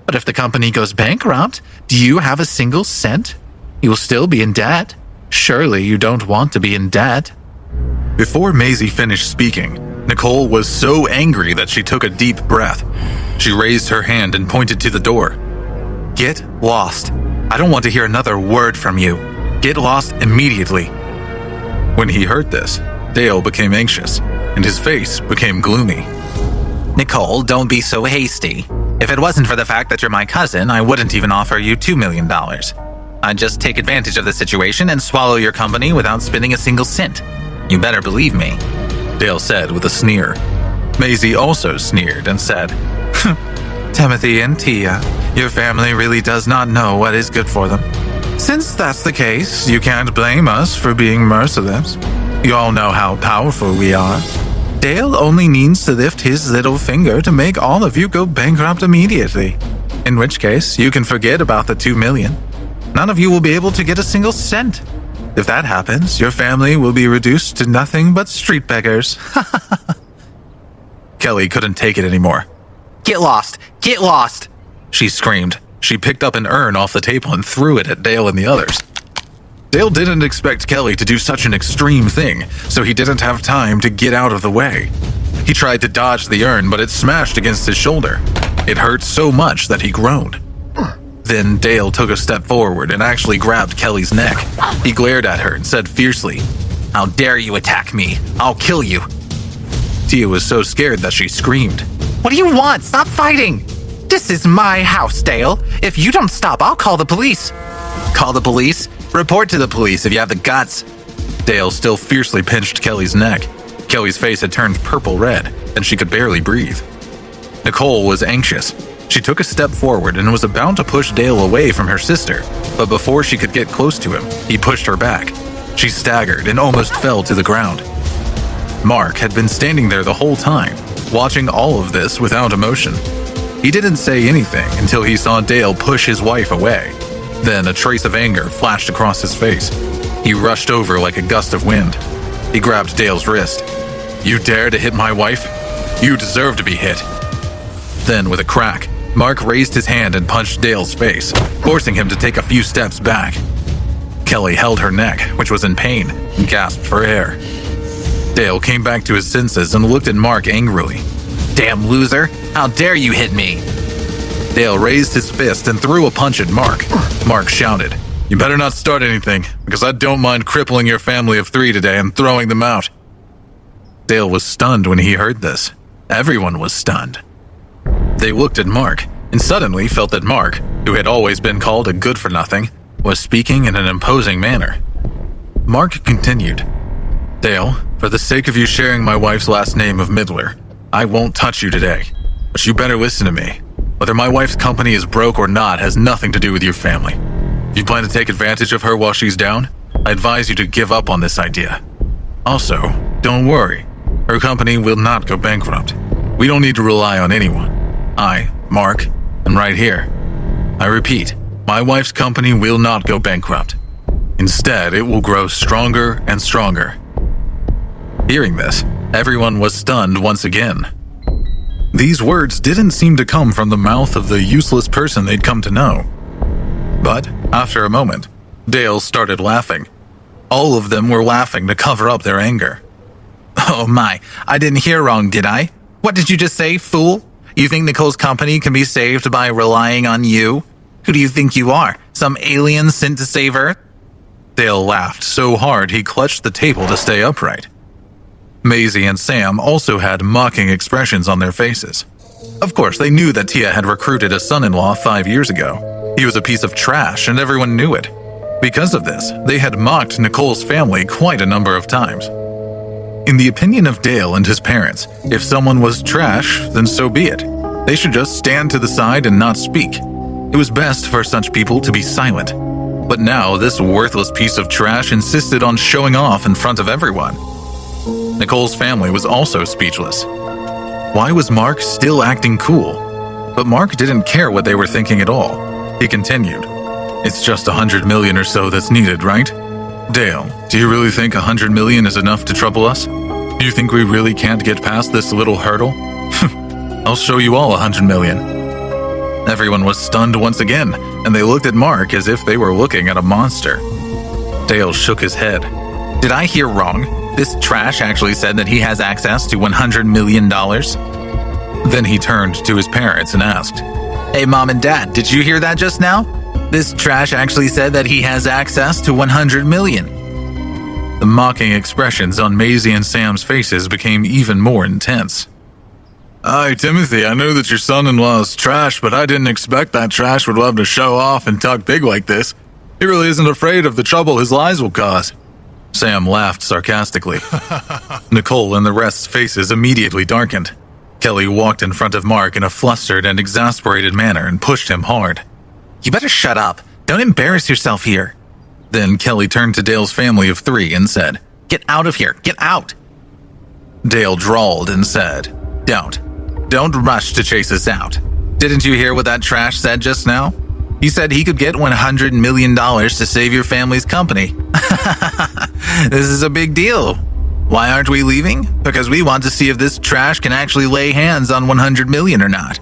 But if the company goes bankrupt, do you have a single cent? You will still be in debt. Surely you don't want to be in debt. Before Maisie finished speaking, Nicole was so angry that she took a deep breath. She raised her hand and pointed to the door. Get lost. I don't want to hear another word from you. Get lost immediately. When he heard this, Dale became anxious, and his face became gloomy. Nicole, don't be so hasty. If it wasn't for the fact that you're my cousin, I wouldn't even offer you $2 million. I'd just take advantage of the situation and swallow your company without spending a single cent. You better believe me, Dale said with a sneer. Maisie also sneered and said, Timothy and Tia, your family really does not know what is good for them. Since that's the case, you can't blame us for being merciless. You all know how powerful we are. Dale only needs to lift his little finger to make all of you go bankrupt immediately. In which case, you can forget about the $2 million. None of you will be able to get a single cent. If that happens, your family will be reduced to nothing but street beggars. Kelly couldn't take it anymore. Get lost! Get lost! She screamed. She picked up an urn off the table and threw it at Dale and the others. Dale didn't expect Kelly to do such an extreme thing, so he didn't have time to get out of the way. He tried to dodge the urn, but it smashed against his shoulder. It hurt so much that he groaned. Then Dale took a step forward and actually grabbed Kelly's neck. He glared at her and said fiercely, How dare you attack me? I'll kill you. Tia was so scared that she screamed. What do you want? Stop fighting! This is my house, Dale. If you don't stop, I'll call the police. Call the police? Report to the police if you have the guts. Dale still fiercely pinched Kelly's neck. Kelly's face had turned purple red, and she could barely breathe. Nicole was anxious. She took a step forward and was about to push Dale away from her sister, but before she could get close to him, he pushed her back. She staggered and almost fell to the ground. Mark had been standing there the whole time, watching all of this without emotion. He didn't say anything until he saw Dale push his wife away. Then a trace of anger flashed across his face. He rushed over like a gust of wind. He grabbed Dale's wrist. "You dare to hit my wife? You deserve to be hit." Then, with a crack, Mark raised his hand and punched Dale's face, forcing him to take a few steps back. Kelly held her neck, which was in pain, and gasped for air. Dale came back to his senses and looked at Mark angrily. Damn loser, how dare you hit me? Dale raised his fist and threw a punch at Mark. Mark shouted, "You better not start anything, because I don't mind crippling your family of 3 today and throwing them out." Dale was stunned when he heard this. Everyone was stunned. They looked at Mark and suddenly felt that Mark, who had always been called a good-for-nothing, was speaking in an imposing manner. Mark continued, "Dale, for the sake of you sharing my wife's last name of Midler, I won't touch you today. But you better listen to me. Whether my wife's company is broke or not has nothing to do with your family. If you plan to take advantage of her while she's down, I advise you to give up on this idea. Also, don't worry. Her company will not go bankrupt. We don't need to rely on anyone. I, Mark, am right here. I repeat, my wife's company will not go bankrupt. Instead, it will grow stronger and stronger." Hearing this, everyone was stunned once again. These words didn't seem to come from the mouth of the useless person they'd come to know. But, after a moment, Dale started laughing. All of them were laughing to cover up their anger. Oh my, I didn't hear wrong, did I? What did you just say, fool? You think Nicole's company can be saved by relying on you? Who do you think you are? Some alien sent to save her? Dale laughed so hard he clutched the table to stay upright. Maisie and Sam also had mocking expressions on their faces. Of course, they knew that Tia had recruited a son-in-law 5 years ago. He was a piece of trash and everyone knew it. Because of this, they had mocked Nicole's family quite a number of times. In the opinion of Dale and his parents, if someone was trash, then so be it. They should just stand to the side and not speak. It was best for such people to be silent. But now this worthless piece of trash insisted on showing off in front of everyone. Nicole's family was also speechless. Why was Mark still acting cool? But Mark didn't care what they were thinking at all. He continued, "It's just 100 million or so that's needed, right? Dale, do you really think 100 million is enough to trouble us? Do you think we really can't get past this little hurdle? I'll show you all 100 million." Everyone was stunned once again, and they looked at Mark as if they were looking at a monster. Dale shook his head. Did I hear wrong? This trash actually said that he has access to $100 million? Then he turned to his parents and asked, Hey, Mom and Dad, did you hear that just now? This trash actually said that he has access to $100 million. The mocking expressions on Maisie and Sam's faces became even more intense. "Hi, Timothy, I know that your son-in-law is trash, but I didn't expect that trash would love to show off and talk big like this. He really isn't afraid of the trouble his lies will cause." Sam laughed sarcastically. Nicole and the rest's faces immediately darkened. Kelly walked in front of Mark in a flustered and exasperated manner and pushed him hard. You better shut up. Don't embarrass yourself here. Then Kelly turned to Dale's family of 3 and said, Get out of here. Get out. Dale drawled and said, Don't rush to chase us out. Didn't you hear what that trash said just now? He said he could get $100 million to save your family's company. This is a big deal. Why aren't we leaving? Because we want to see if this trash can actually lay hands on $100 million or not.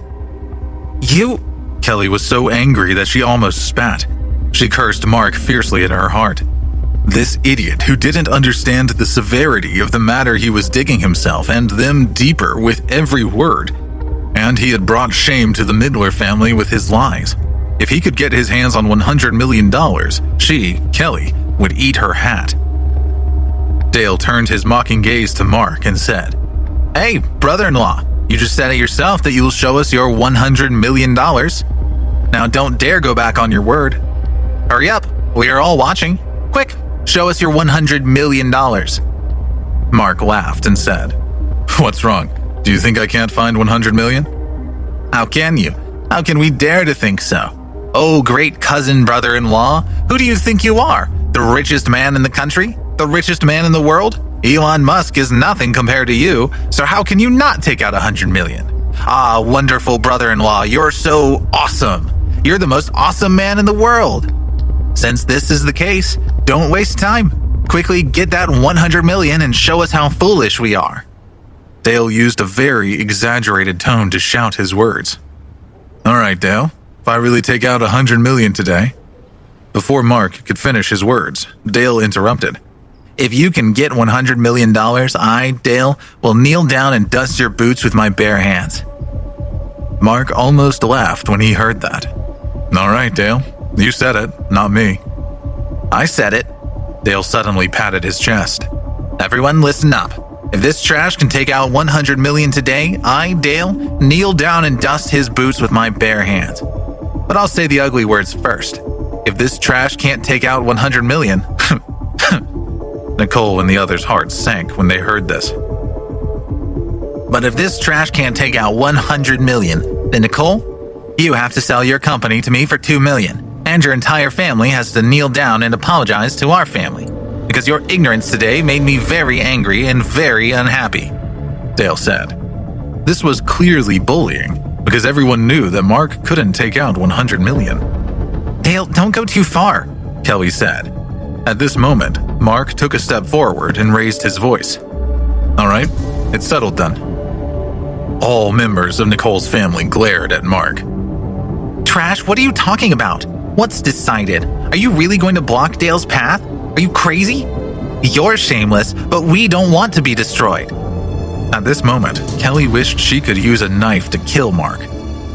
You... Kelly was so angry that she almost spat. She cursed Mark fiercely in her heart. This idiot who didn't understand the severity of the matter he was digging himself and them deeper with every word. And he had brought shame to the Midler family with his lies. If he could get his hands on $100 million, she, Kelly, would eat her hat. Dale turned his mocking gaze to Mark and said, Hey, brother-in-law, you just said it yourself that you will show us your $100 million. Now don't dare go back on your word. Hurry up, we are all watching. Quick, show us your $100 million. Mark laughed and said, What's wrong? Do you think I can't find $100 million? How can you? How can we dare to think so? Oh, great cousin brother-in-law, who do you think you are? The richest man in the country? The richest man in the world? Elon Musk is nothing compared to you, so how can you not take out 100 million? Ah, wonderful brother-in-law, you're so awesome. You're the most awesome man in the world. Since this is the case, don't waste time. Quickly get that 100 million and show us how foolish we are. Dale used a very exaggerated tone to shout his words. All right, Dale, if I really take out 100 million today. Before Mark could finish his words, Dale interrupted. If you can get $100 million, I, Dale, will kneel down and dust your boots with my bare hands. Mark almost laughed when he heard that. All right, Dale, you said it, not me. I said it. Dale suddenly patted his chest. Everyone listen up. If this trash can take out 100 million today, I, Dale, kneel down and dust his boots with my bare hands. But I'll say the ugly words first. If this trash can't take out 100 million... Nicole and the others' hearts sank when they heard this. But if this trash can't take out 100 million, then Nicole, you have to sell your company to me for 2 million, and your entire family has to kneel down and apologize to our family, because your ignorance today made me very angry and very unhappy, Dale said. This was clearly bullying, because everyone knew that Mark couldn't take out 100 million. Dale, don't go too far, Kelly said. At this moment, Mark took a step forward and raised his voice. All right, it's settled then. All members of Nicole's family glared at Mark. Trash, what are you talking about? What's decided? Are you really going to block Dale's path? Are you crazy? You're shameless, but we don't want to be destroyed. At this moment, Kelly wished she could use a knife to kill Mark.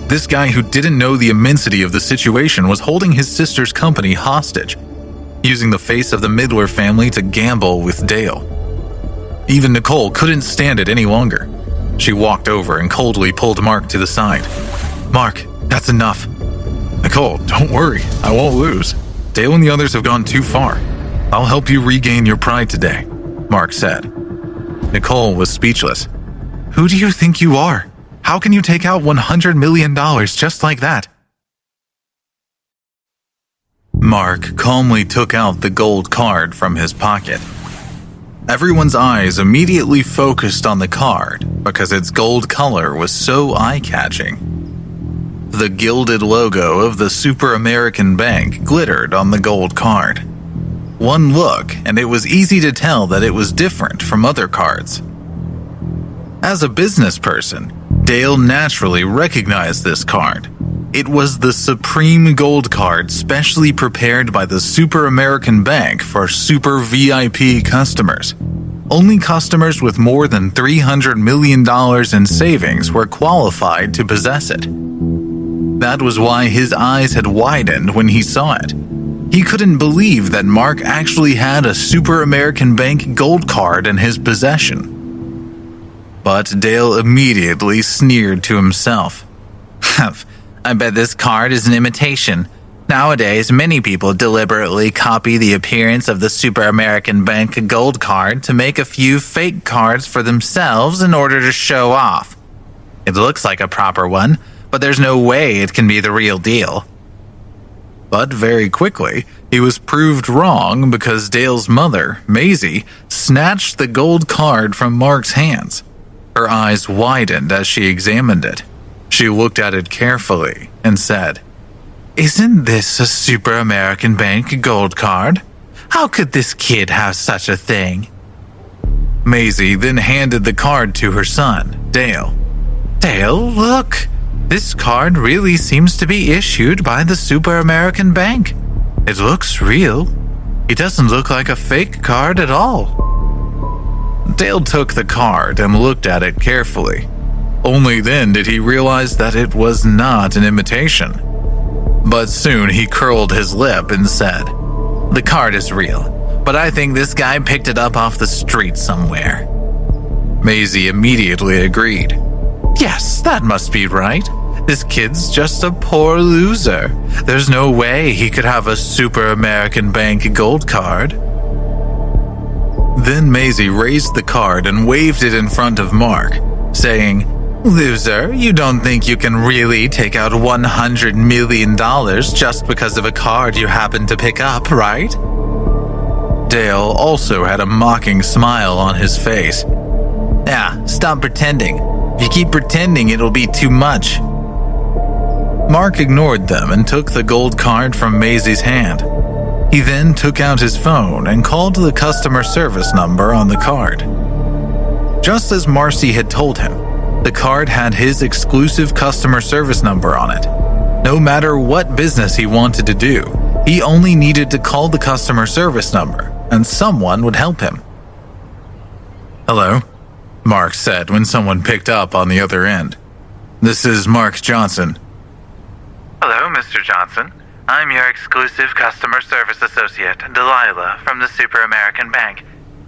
This guy who didn't know the immensity of the situation was holding his sister's company hostage, using the face of the Midler family to gamble with Dale. Even Nicole couldn't stand it any longer. She walked over and coldly pulled Mark to the side. Mark, that's enough. Nicole, don't worry, I won't lose. Dale and the others have gone too far. I'll help you regain your pride today, Mark said. Nicole was speechless. Who do you think you are? How can you take out $100 million just like that? Mark calmly took out the gold card from his pocket. Everyone's eyes immediately focused on the card because its gold color was so eye-catching. The gilded logo of the Super American Bank glittered on the gold card. One look, and it was easy to tell that it was different from other cards. As a business person, Dale naturally recognized this card. It was the Supreme Gold Card specially prepared by the Super American Bank for super VIP customers. Only customers with more than $300 million in savings were qualified to possess it. That was why his eyes had widened when he saw it. He couldn't believe that Mark actually had a Super American Bank Gold Card in his possession. But Dale immediately sneered to himself. I bet this card is an imitation. Nowadays, many people deliberately copy the appearance of the Super American Bank Gold Card to make a few fake cards for themselves in order to show off. It looks like a proper one, but there's no way it can be the real deal. But very quickly, he was proved wrong because Dale's mother, Maisie, snatched the gold card from Mark's hands. Her eyes widened as she examined it. She looked at it carefully and said, Isn't this a Super American Bank Gold Card? How could this kid have such a thing? Maisie then handed the card to her son, Dale. Dale, look! This card really seems to be issued by the Super American Bank. It looks real. It doesn't look like a fake card at all. Dale took the card and looked at it carefully. Only then did he realize that it was not an imitation. But soon he curled his lip and said, The card is real, but I think this guy picked it up off the street somewhere. Maisie immediately agreed. Yes, that must be right. This kid's just a poor loser. There's no way he could have a Super American Bank Gold Card. Then Maisie raised the card and waved it in front of Mark, saying, Loser, you don't think you can really take out $100 million just because of a card you happened to pick up, right? Dale also had a mocking smile on his face. Yeah, stop pretending. If you keep pretending, it'll be too much. Mark ignored them and took the gold card from Maisie's hand. He then took out his phone and called the customer service number on the card. Just as Marcy had told him, the card had his exclusive customer service number on it. No matter what business he wanted to do, he only needed to call the customer service number, and someone would help him. "Hello," Mark said when someone picked up on the other end. "This is Mark Johnson." Hello, Mr. Johnson. I'm your exclusive customer service associate, Delilah, from the Super American Bank.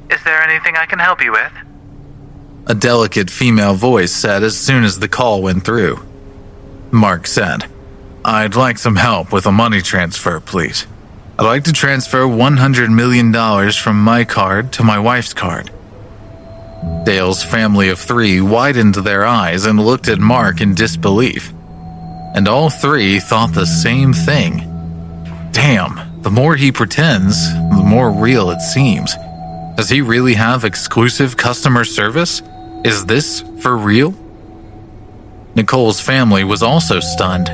Is there anything I can help you with? A delicate female voice said as soon as the call went through. Mark said, "I'd like some help with a money transfer, please. I'd like to transfer $100 million from my card to my wife's card." Dale's family of three widened their eyes and looked at Mark in disbelief. And all three thought the same thing. Damn, the more he pretends, the more real it seems. Does he really have exclusive customer service? Is this for real? Nicole's family was also stunned.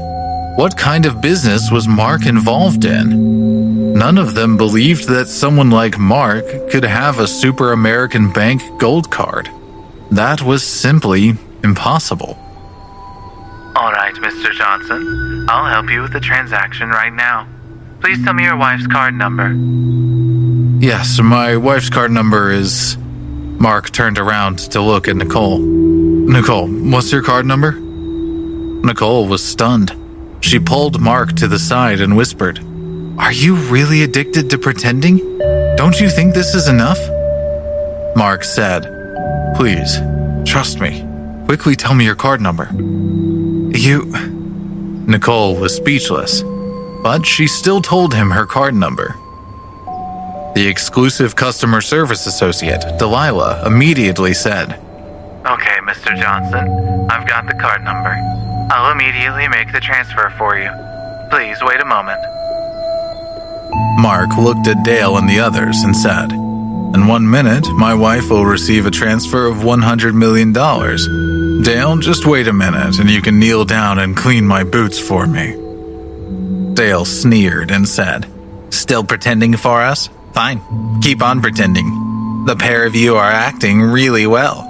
What kind of business was Mark involved in? None of them believed that someone like Mark could have a Super American Bank gold card. That was simply impossible. All right, Mr. Johnson. I'll help you with the transaction right now. Please tell me your wife's card number. Yes, my wife's card number is... Mark turned around to look at Nicole. "Nicole, what's your card number?" Nicole was stunned. She pulled Mark to the side and whispered, "Are you really addicted to pretending? Don't you think this is enough?" Mark said, "Please, trust me. Quickly tell me your card number." Nicole was speechless, but she still told him her card number. The exclusive customer service associate, Delilah, immediately said, Okay, Mr. Johnson. I've got the card number. I'll immediately make the transfer for you. Please wait a moment. Mark looked at Dale and the others and said, "In 1 minute, my wife will receive a transfer of $100 million. Dale, just wait a minute and you can kneel down and clean my boots for me." Dale sneered and said, "Still pretending for us? Fine, keep on pretending. The pair of you are acting really well.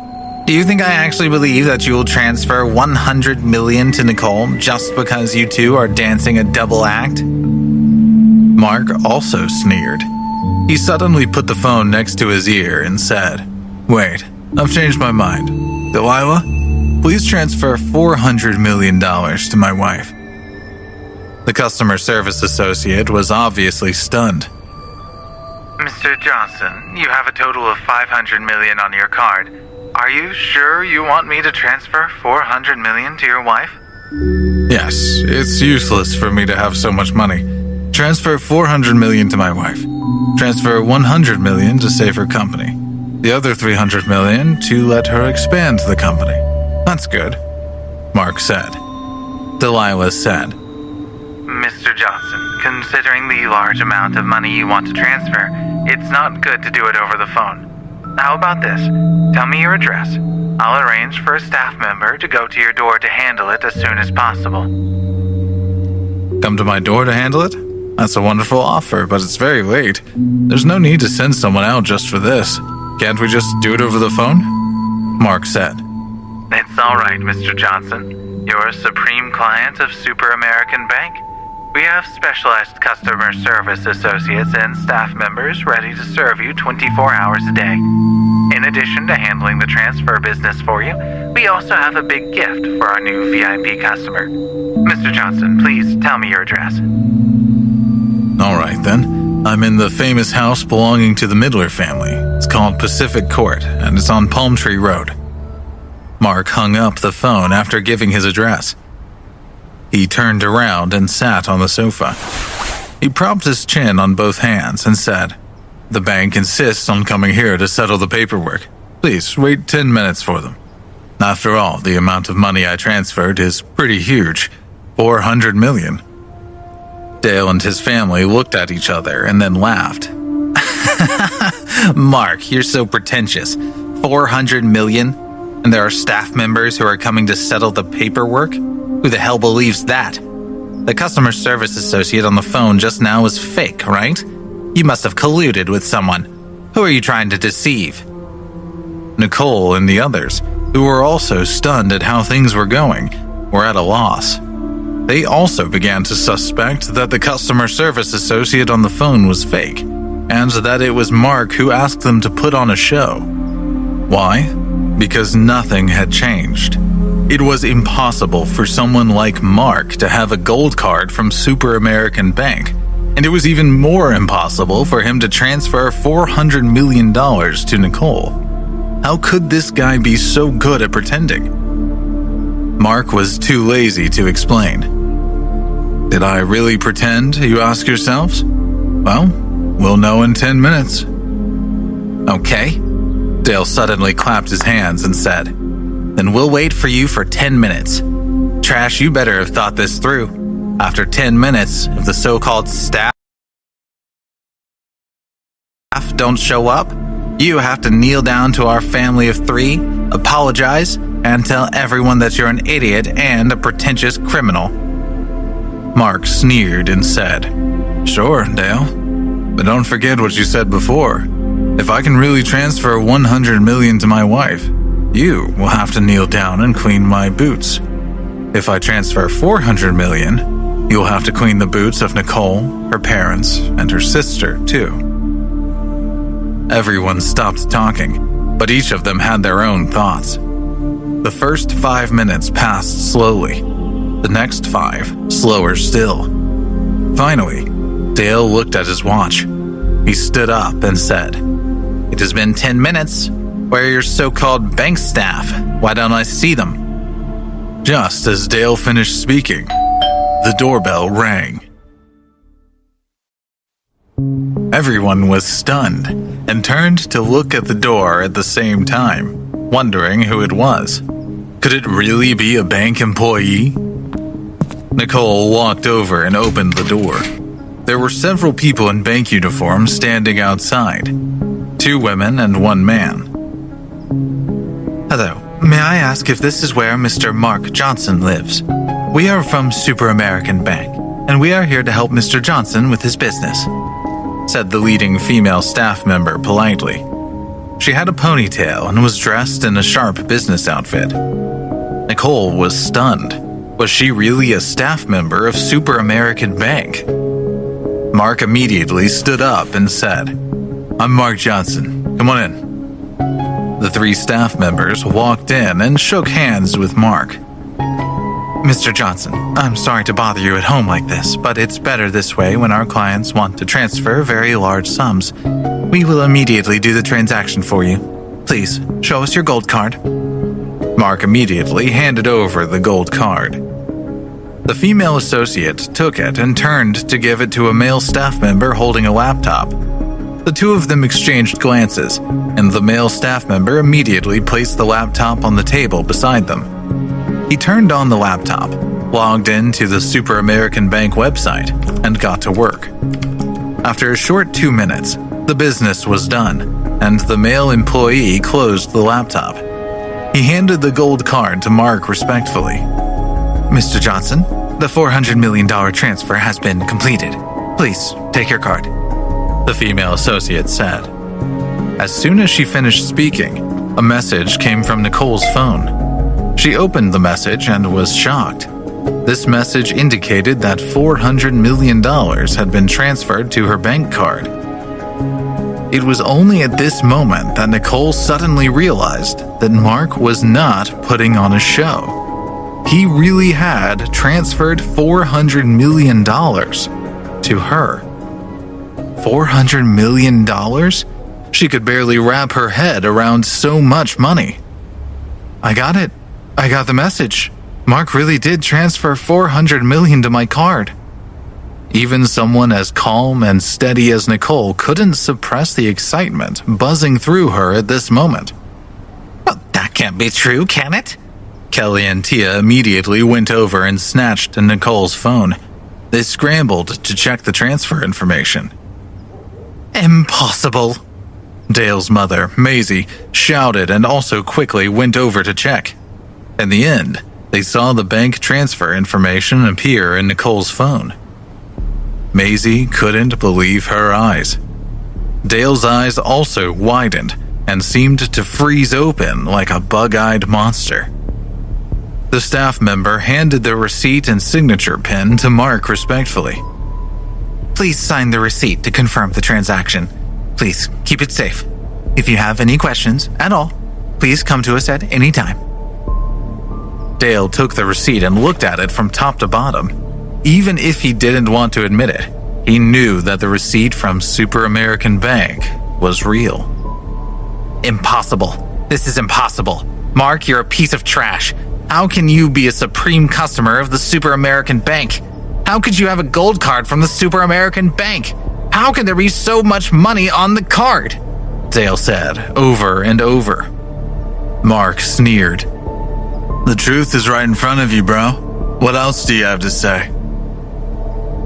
Do you think I actually believe that you will transfer $100 million to Nicole just because you two are dancing a double act?" Mark also sneered. He suddenly put the phone next to his ear and said, "Wait, I've changed my mind. Delilah, please transfer $400 million to my wife." The customer service associate was obviously stunned. Mr. Johnson, you have a total of $500 million on your card. Are you sure you want me to transfer $400 million to your wife? "Yes, it's useless for me to have so much money. Transfer $400 million to my wife. Transfer $100 million to save her company. The other $300 million to let her expand the company. That's good," Mark said. Delilah said, Mr. Johnson, considering the large amount of money you want to transfer, it's not good to do it over the phone. How about this? Tell me your address. I'll arrange for a staff member to go to your door to handle it as soon as possible. "Come to my door to handle it? That's a wonderful offer, but it's very late. There's no need to send someone out just for this. Can't we just do it over the phone?" Mark said. It's all right, Mr. Johnson. You're a supreme client of Super American Bank. We have specialized customer service associates and staff members ready to serve you 24 hours a day. In addition to handling the transfer business for you, we also have a big gift for our new VIP customer. Mr. Johnson, please tell me your address. "All right, then. I'm in the famous house belonging to the Midler family. It's called Pacific Court, and it's on Palm Tree Road." Mark hung up the phone after giving his address. He turned around and sat on the sofa. He propped his chin on both hands and said, "The bank insists on coming here to settle the paperwork. Please wait 10 minutes for them." After all, the amount of money I transferred is pretty huge. 400 million. Dale and his family looked at each other and then laughed. Mark, you're so pretentious. 400 million? And there are staff members who are coming to settle the paperwork? Who the hell believes that? The customer service associate on the phone just now was fake, right? You must have colluded with someone. Who are you trying to deceive? Nicole and the others, who were also stunned at how things were going, were at a loss. They also began to suspect that the customer service associate on the phone was fake, and that it was Mark who asked them to put on a show. Why? Because nothing had changed. It was impossible for someone like Mark to have a gold card from Super American Bank, and it was even more impossible for him to transfer $400 million to Nicole. How could this guy be so good at pretending? Mark was too lazy to explain. Did I really pretend, you ask yourselves? Well, we'll know in 10 minutes. Okay. Dale suddenly clapped his hands and said, Then we'll wait for you for 10 minutes. Trash, you better have thought this through. After 10 minutes, if the so-called staff don't show up, you have to kneel down to our family of 3, apologize, and tell everyone that you're an idiot and a pretentious criminal. Mark sneered and said, Sure, Dale, but don't forget what you said before. If I can really transfer 100 million to my wife, you will have to kneel down and clean my boots. If I transfer 400 million, you'll have to clean the boots of Nicole, her parents, and her sister, too. Everyone stopped talking, but each of them had their own thoughts. The first 5 minutes passed slowly. The next 5, slower still. Finally, Dale looked at his watch. He stood up and said, It has been 10 minutes. Where are your so-called bank staff? Why don't I see them? Just as Dale finished speaking, the doorbell rang. Everyone was stunned and turned to look at the door at the same time, wondering who it was. Could it really be a bank employee? Nicole walked over and opened the door. There were several people in bank uniforms standing outside. 2 women and 1 man. Hello, may I ask if this is where Mr. Mark Johnson lives? We are from Super American Bank, and we are here to help Mr. Johnson with his business, said the leading female staff member politely. She had a ponytail and was dressed in a sharp business outfit. Nicole was stunned. Was she really a staff member of Super American Bank? Mark immediately stood up and said, I'm Mark Johnson. Come on in. The 3 staff members walked in and shook hands with Mark. Mr. Johnson, I'm sorry to bother you at home like this, but it's better this way when our clients want to transfer very large sums. We will immediately do the transaction for you. Please, show us your gold card. Mark immediately handed over the gold card. The female associate took it and turned to give it to a male staff member holding a laptop. The 2 of them exchanged glances, and the male staff member immediately placed the laptop on the table beside them. He turned on the laptop, logged into the Super American Bank website, and got to work. After a short 2 minutes, the business was done, and the male employee closed the laptop. He handed the gold card to Mark respectfully. Mr. Johnson, the $400 million transfer has been completed. Please, take your card, the female associate said. As soon as she finished speaking, a message came from Nicole's phone. She opened the message and was shocked. This message indicated that $400 million had been transferred to her bank card. It was only at this moment that Nicole suddenly realized that Mark was not putting on a show. He really had transferred $400 million to her. $400 million? She could barely wrap her head around so much money. I got it. I got the message. Mark really did transfer $400 million to my card. Even someone as calm and steady as Nicole couldn't suppress the excitement buzzing through her at this moment. Well, that can't be true, can it? Kelly and Tia immediately went over and snatched Nicole's phone. They scrambled to check the transfer information. Impossible. Dale's mother, Maisie, shouted and also quickly went over to check. In the end, they saw the bank transfer information appear in Nicole's phone. Maisie couldn't believe her eyes. Dale's eyes also widened and seemed to freeze open like a bug-eyed monster. The staff member handed the receipt and signature pen to Mark respectfully. Please sign the receipt to confirm the transaction. Please keep it safe. If you have any questions at all, please come to us at any time. Dale took the receipt and looked at it from top to bottom. Even if he didn't want to admit it, he knew that the receipt from Super American Bank was real. Impossible. This is impossible. Mark, you're a piece of trash. How can you be a supreme customer of the Super American Bank? How could you have a gold card from the Super American Bank? How can there be so much money on the card? Dale said over and over. Mark sneered. The truth is right in front of you, bro. What else do you have to say?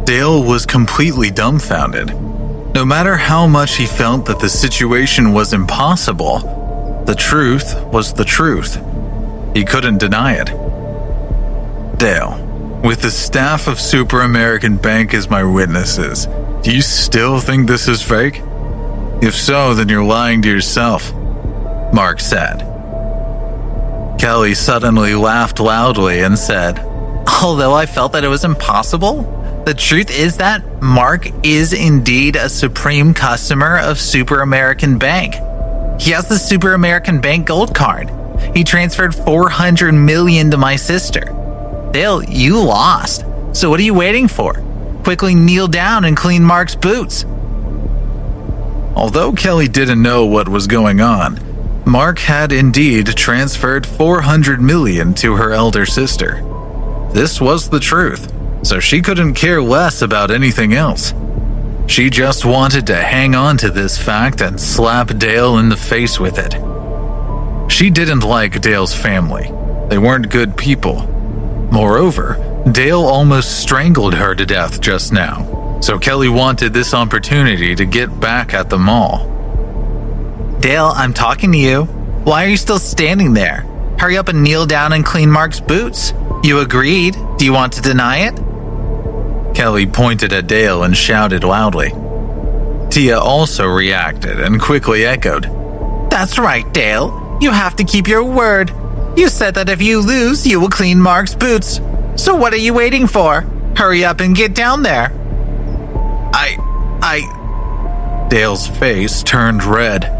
Dale was completely dumbfounded. No matter how much he felt that the situation was impossible, the truth was the truth. He couldn't deny it. Dale, with the staff of Super American Bank as my witnesses, do you still think this is fake? If so, then you're lying to yourself, Mark said. Kelly suddenly laughed loudly and said, Although I felt that it was impossible, the truth is that Mark is indeed a supreme customer of Super American Bank. He has the Super American Bank gold card. He transferred $400 million to my sister. Dale, you lost. So what are you waiting for? Quickly kneel down and clean Mark's boots. Although Kelly didn't know what was going on, Mark had indeed transferred $400 million to her elder sister. This was the truth, so she couldn't care less about anything else. She just wanted to hang on to this fact and slap Dale in the face with it. She didn't like Dale's family. They weren't good people. Moreover, Dale almost strangled her to death just now, so Kelly wanted this opportunity to get back at them all. Dale, I'm talking to you. Why are you still standing there? Hurry up and kneel down and clean Mark's boots. You agreed. Do you want to deny it? Kelly pointed at Dale and shouted loudly. Tia also reacted and quickly echoed. That's right, Dale. You have to keep your word. You said that if you lose, you will clean Mark's boots. So what are you waiting for? Hurry up and get down there. Dale's face turned red.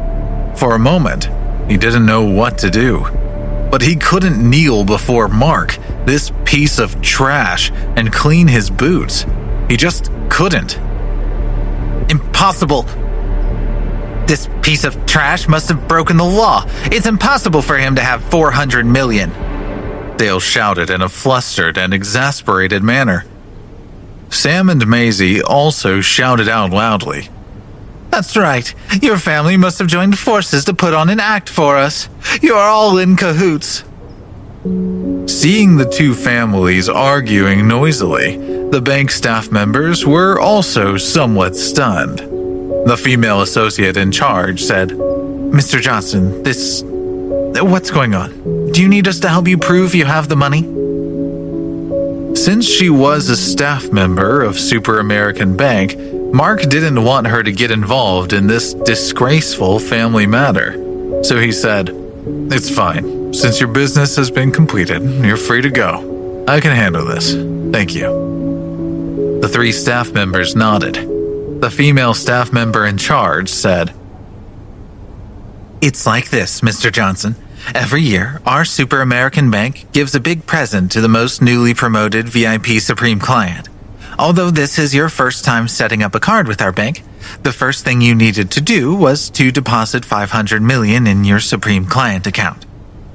For a moment, he didn't know what to do. But he couldn't kneel before Mark, this piece of trash, and clean his boots. He just couldn't. Impossible. This piece of trash must have broken the law. It's impossible for him to have $400 million. Dale shouted in a flustered and exasperated manner. Sam and Maisie also shouted out loudly. That's right. Your family must have joined forces to put on an act for us. You're all in cahoots. Seeing the two families arguing noisily, the bank staff members were also somewhat stunned. The female associate in charge said, Mr. Johnson, what's going on? Do you need us to help you prove you have the money? Since she was a staff member of Super American Bank, Mark didn't want her to get involved in this disgraceful family matter. So he said, It's fine. Since your business has been completed, you're free to go. I can handle this. Thank you. The three staff members nodded. The female staff member in charge said, It's like this, Mr. Johnson. Every year, our Super American Bank gives a big present to the most newly promoted VIP Supreme client. Although this is your first time setting up a card with our bank, the first thing you needed to do was to deposit $500 million in your Supreme client account.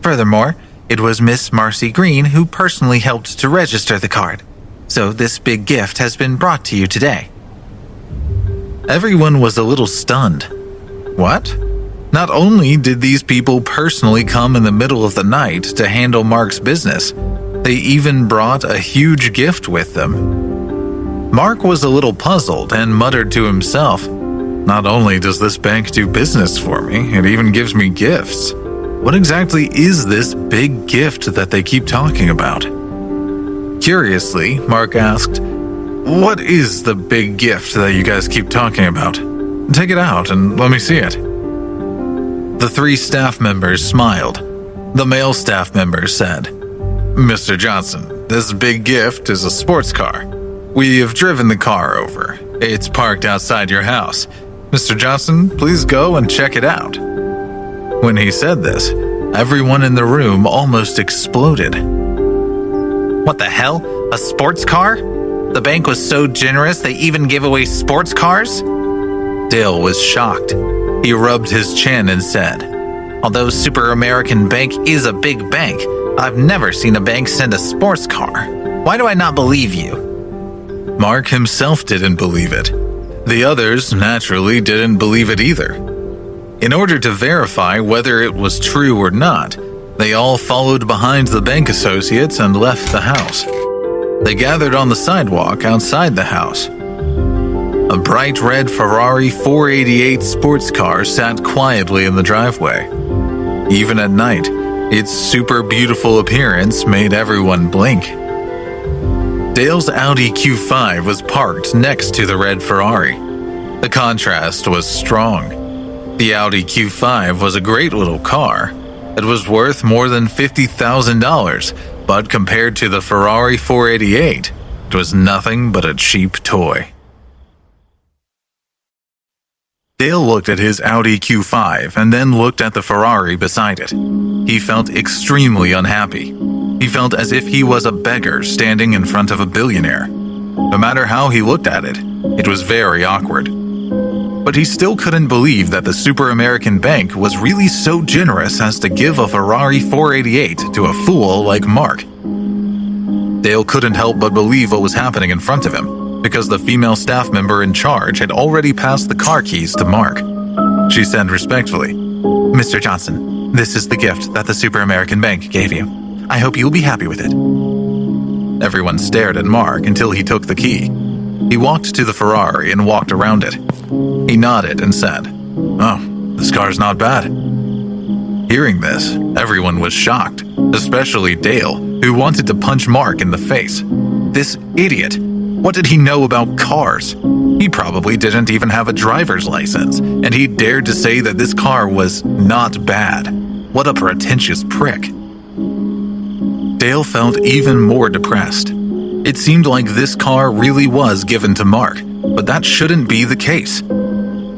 Furthermore, it was Miss Marcy Green who personally helped to register the card. So this big gift has been brought to you today. Everyone was a little stunned. What? Not only did these people personally come in the middle of the night to handle Mark's business, they even brought a huge gift with them. Mark was a little puzzled and muttered to himself, "Not only does this bank do business for me, it even gives me gifts. What exactly is this big gift that they keep talking about?" Curiously, Mark asked, "What is the big gift that you guys keep talking about? Take it out and let me see it." The three staff members smiled. The male staff member said, "Mr. Johnson, this big gift is a sports car. We have driven the car over. It's parked outside your house. Mr. Johnson, please go and check it out." When he said this, everyone in the room almost exploded. What the hell? A sports car? The bank was so generous they even give away sports cars? Dale was shocked. He rubbed his chin and said, Although Super American Bank is a big bank, I've never seen a bank send a sports car. Why do I not believe you? Mark himself didn't believe it. The others, naturally, didn't believe it either. In order to verify whether it was true or not, they all followed behind the bank associates and left the house. They gathered on the sidewalk outside the house. A bright red Ferrari 488 sports car sat quietly in the driveway. Even at night, its super beautiful appearance made everyone blink. Dale's Audi Q5 was parked next to the red Ferrari. The contrast was strong. The Audi Q5 was a great little car. It was worth more than $50,000, but compared to the Ferrari 488, it was nothing but a cheap toy. Dale looked at his Audi Q5 and then looked at the Ferrari beside it. He felt extremely unhappy. He felt as if he was a beggar standing in front of a billionaire. No matter how he looked at it, it was very awkward. But he still couldn't believe that the Super American Bank was really so generous as to give a Ferrari 488 to a fool like Mark. Dale couldn't help but believe what was happening in front of him, because the female staff member in charge had already passed the car keys to Mark. She said respectfully, "Mr. Johnson, this is the gift that the Super American Bank gave you. I hope you'll be happy with it." Everyone stared at Mark until he took the key. He walked to the Ferrari and walked around it. He nodded and said, "Oh, this car's not bad." Hearing this, everyone was shocked, especially Dale, who wanted to punch Mark in the face. This idiot! What did he know about cars? He probably didn't even have a driver's license, and he dared to say that this car was not bad. What a pretentious prick. Dale felt even more depressed. It seemed like this car really was given to Mark, but that shouldn't be the case.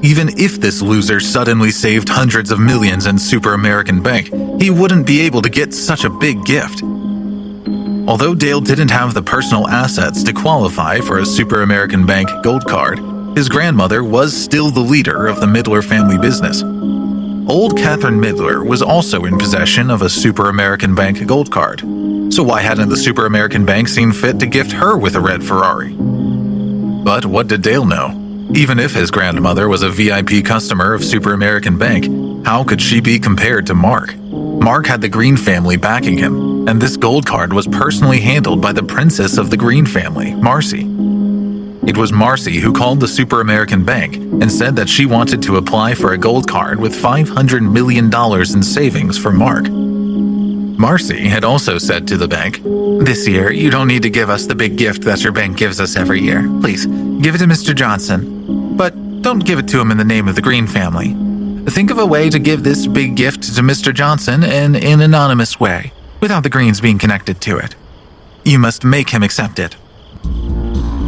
Even if this loser suddenly saved hundreds of millions in Super American Bank, he wouldn't be able to get such a big gift. Although Dale didn't have the personal assets to qualify for a Super American Bank gold card, his grandmother was still the leader of the Midler family business. Old Catherine Midler was also in possession of a Super American Bank gold card, so why hadn't the Super American Bank seen fit to gift her with a red Ferrari? But what did Dale know? Even if his grandmother was a VIP customer of Super American Bank, how could she be compared to Mark? Mark had the Green family backing him, and this gold card was personally handled by the princess of the Green family, Marcy. It was Marcy who called the Super American Bank and said that she wanted to apply for a gold card with $500 million in savings for Mark. Marcy had also said to the bank, "This year, you don't need to give us the big gift that your bank gives us every year. Please, give it to Mr. Johnson. But don't give it to him in the name of the Green family. Think of a way to give this big gift to Mr. Johnson in an anonymous way, without the Greens being connected to it. You must make him accept it."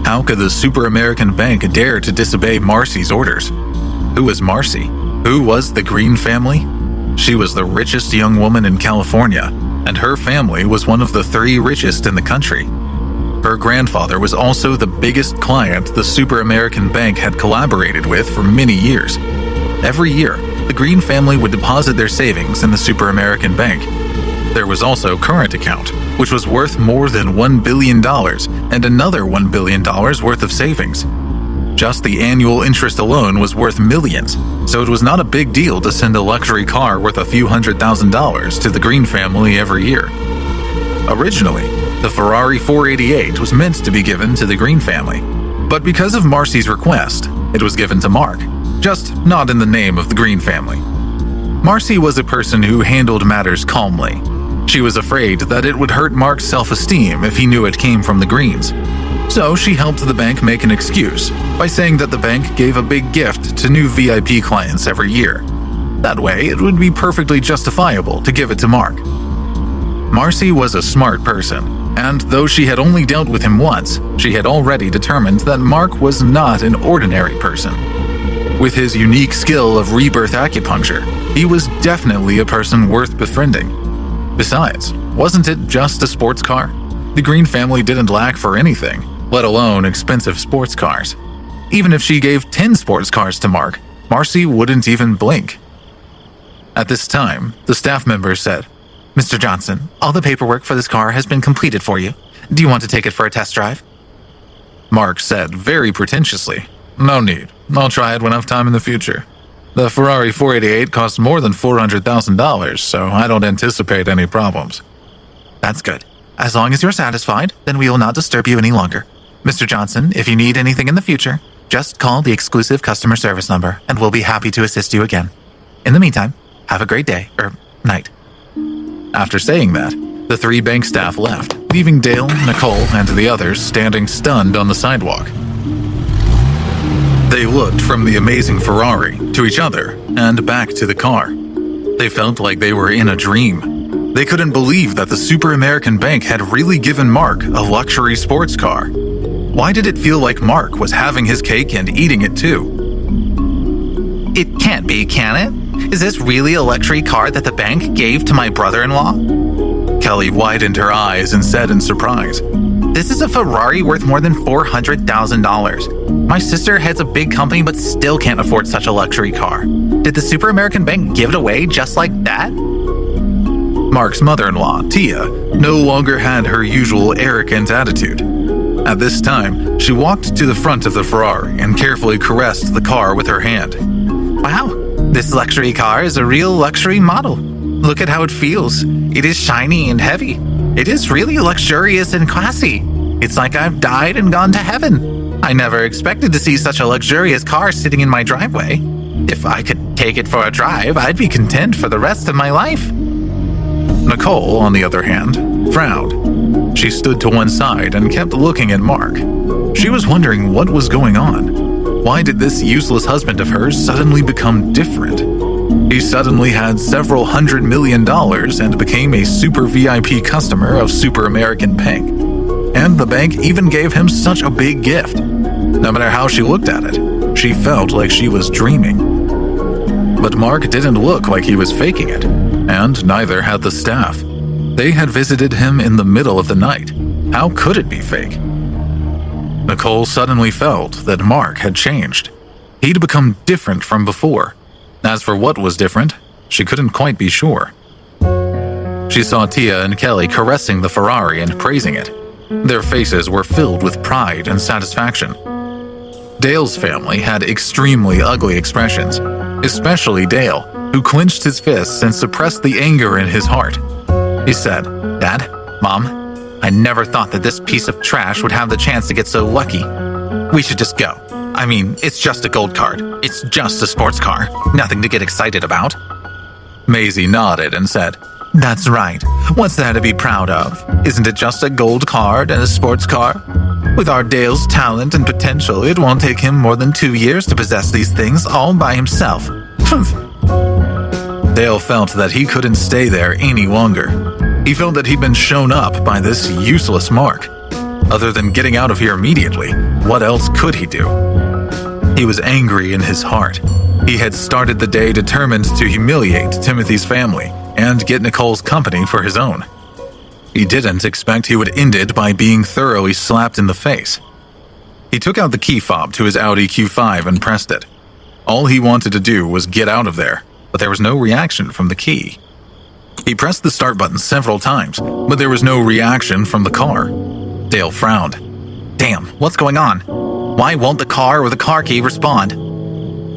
How could the Super American Bank dare to disobey Marcy's orders? Who was Marcy? Who was the Green family? She was the richest young woman in California, and her family was one of the 3 richest in the country. Her grandfather was also the biggest client the Super American Bank had collaborated with for many years. Every year, the Green family would deposit their savings in the Super American Bank. There was also current account, which was worth more than $1 billion, and another $1 billion worth of savings. Just the annual interest alone was worth millions, so it was not a big deal to send a luxury car worth a few $100,000 to the Green family every year. Originally, the Ferrari 488 was meant to be given to the Green family, but because of Marcy's request, it was given to Mark, just not in the name of the Green family. Marcy was a person who handled matters calmly. She was afraid that it would hurt Mark's self-esteem if he knew it came from the Greens. So she helped the bank make an excuse by saying that the bank gave a big gift to new VIP clients every year. That way, it would be perfectly justifiable to give it to Mark. Marcy was a smart person, and though she had only dealt with him once, she had already determined that Mark was not an ordinary person. With his unique skill of rebirth acupuncture, he was definitely a person worth befriending. Besides, wasn't it just a sports car? The Green family didn't lack for anything, let alone expensive sports cars. Even if she gave 10 sports cars to Mark, Marcy wouldn't even blink. At this time, the staff member said, "Mr. Johnson, all the paperwork for this car has been completed for you. Do you want to take it for a test drive?" Mark said very pretentiously, "No need. I'll try it when I have time in the future. The Ferrari 488 costs more than $400,000, so I don't anticipate any problems." "That's good. As long as you're satisfied, then we will not disturb you any longer. Mr. Johnson, if you need anything in the future, just call the exclusive customer service number and we'll be happy to assist you again. In the meantime, have a great day, or night." After saying that, the three bank staff left, leaving Dale, Nicole, and the others standing stunned on the sidewalk. They looked from the amazing Ferrari to each other and back to the car. They felt like they were in a dream. They couldn't believe that the Super American Bank had really given Mark a luxury sports car. Why did it feel like Mark was having his cake and eating it too? "It can't be, can it? Is this really a luxury car that the bank gave to my brother-in-law?" Kelly widened her eyes and said in surprise, "This is a Ferrari worth more than $400,000. My sister heads a big company but still can't afford such a luxury car. Did the Super American Bank give it away just like that?" Mark's mother-in-law, Tia, no longer had her usual arrogant attitude. At this time, she walked to the front of the Ferrari and carefully caressed the car with her hand. "Wow, this luxury car is a real luxury model. Look at how it feels. It is shiny and heavy. It is really luxurious and classy. It's like I've died and gone to heaven. I never expected to see such a luxurious car sitting in my driveway. If I could take it for a drive, I'd be content for the rest of my life." Nicole, on the other hand, frowned. She stood to one side and kept looking at Mark. She was wondering what was going on. Why did this useless husband of hers suddenly become different? He suddenly had several $100 million and became a super VIP customer of Super American Bank. And the bank even gave him such a big gift. No matter how she looked at it, she felt like she was dreaming. But Mark didn't look like he was faking it, and neither had the staff. They had visited him in the middle of the night. How could it be fake? Nicole suddenly felt that Mark had changed. He'd become different from before. As for what was different, she couldn't quite be sure. She saw Tia and Kelly caressing the Ferrari and praising it. Their faces were filled with pride and satisfaction. Dale's family had extremely ugly expressions, especially Dale, who clenched his fists and suppressed the anger in his heart. He said, "Dad, Mom, I never thought that this piece of trash would have the chance to get so lucky. We should just go. I mean, it's just a gold card. It's just a sports car. Nothing to get excited about." Maisie nodded and said, "That's right. What's there to be proud of? Isn't it just a gold card and a sports car? With our Dale's talent and potential, it won't take him more than 2 years to possess these things all by himself." Dale felt that he couldn't stay there any longer. He felt that he'd been shown up by this useless Mark. Other than getting out of here immediately, what else could he do? He was angry in his heart. He had started the day determined to humiliate Timothy's family and get Nicole's company for his own. He didn't expect he would end it by being thoroughly slapped in the face. He took out the key fob to his Audi Q5 and pressed it. All he wanted to do was get out of there, but there was no reaction from the key. He pressed the start button several times, but there was no reaction from the car. Dale frowned. "Damn, what's going on? Why won't the car or the car key respond?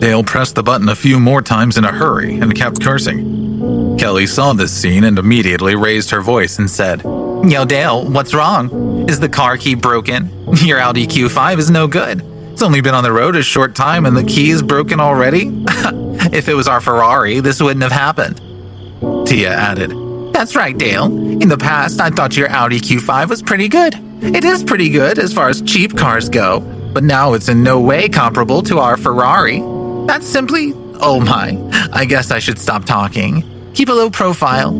Dale pressed the button a few more times in a hurry and kept cursing. Kelly saw this scene and immediately raised her voice and said, "Yo, Dale, what's wrong? Is the car key broken? Your Audi Q5 is no good. It's only been on the road a short time and the key is broken already? If it was our Ferrari, this wouldn't have happened." Tia added, "That's right, Dale. In the past, I thought your Audi Q5 was pretty good. It is pretty good as far as cheap cars go, but now it's in no way comparable to our Ferrari. That's simply, oh my, I guess I should stop talking. Keep a low profile.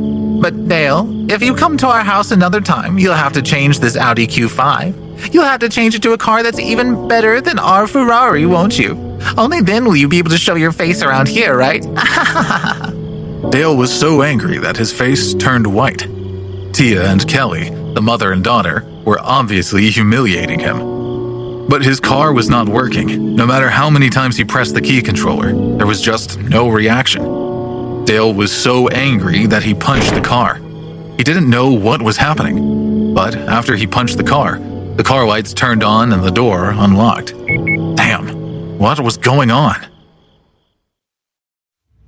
But Dale, if you come to our house another time, you'll have to change this Audi Q5. You'll have to change it to a car that's even better than our Ferrari, won't you? Only then will you be able to show your face around here, right?" Dale was so angry that his face turned white. Tia and Kelly, the mother and daughter, were obviously humiliating him. But his car was not working. No matter how many times he pressed the key controller, there was just no reaction. Dale was so angry that he punched the car. He didn't know what was happening, but after he punched the car lights turned on and the door unlocked. Damn, what was going on?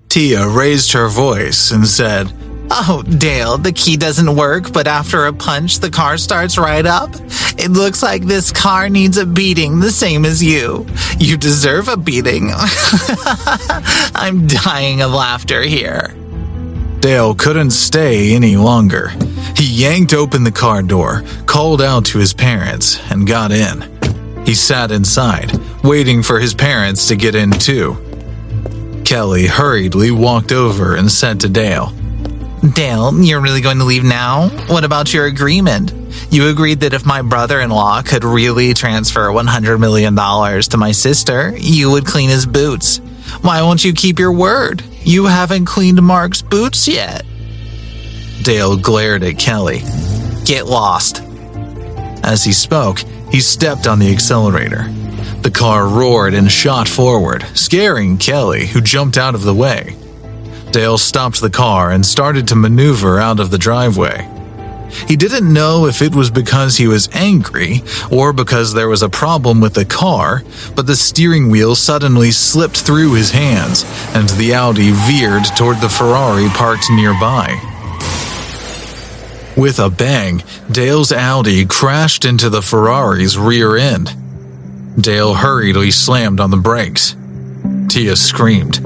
Tia raised her voice and said, "Oh, Dale, the key doesn't work, but after a punch, the car starts right up. It looks like this car needs a beating the same as you. You deserve a beating." I'm dying of laughter here. Dale couldn't stay any longer. He yanked open the car door, called out to his parents, and got in. He sat inside, waiting for his parents to get in too. Kelly hurriedly walked over and said to Dale, "Dale, you're really going to leave now? What about your agreement? You agreed that if my brother-in-law could really transfer $100 million to my sister, you would clean his boots. Why won't you keep your word? You haven't cleaned Mark's boots yet." Dale glared at Kelly. "Get lost." As he spoke, he stepped on the accelerator. The car roared and shot forward, scaring Kelly, who jumped out of the way. Dale stopped the car and started to maneuver out of the driveway. He didn't know if it was because he was angry or because there was a problem with the car, but the steering wheel suddenly slipped through his hands and the Audi veered toward the Ferrari parked nearby. With a bang, Dale's Audi crashed into the Ferrari's rear end. Dale hurriedly slammed on the brakes. Tia screamed,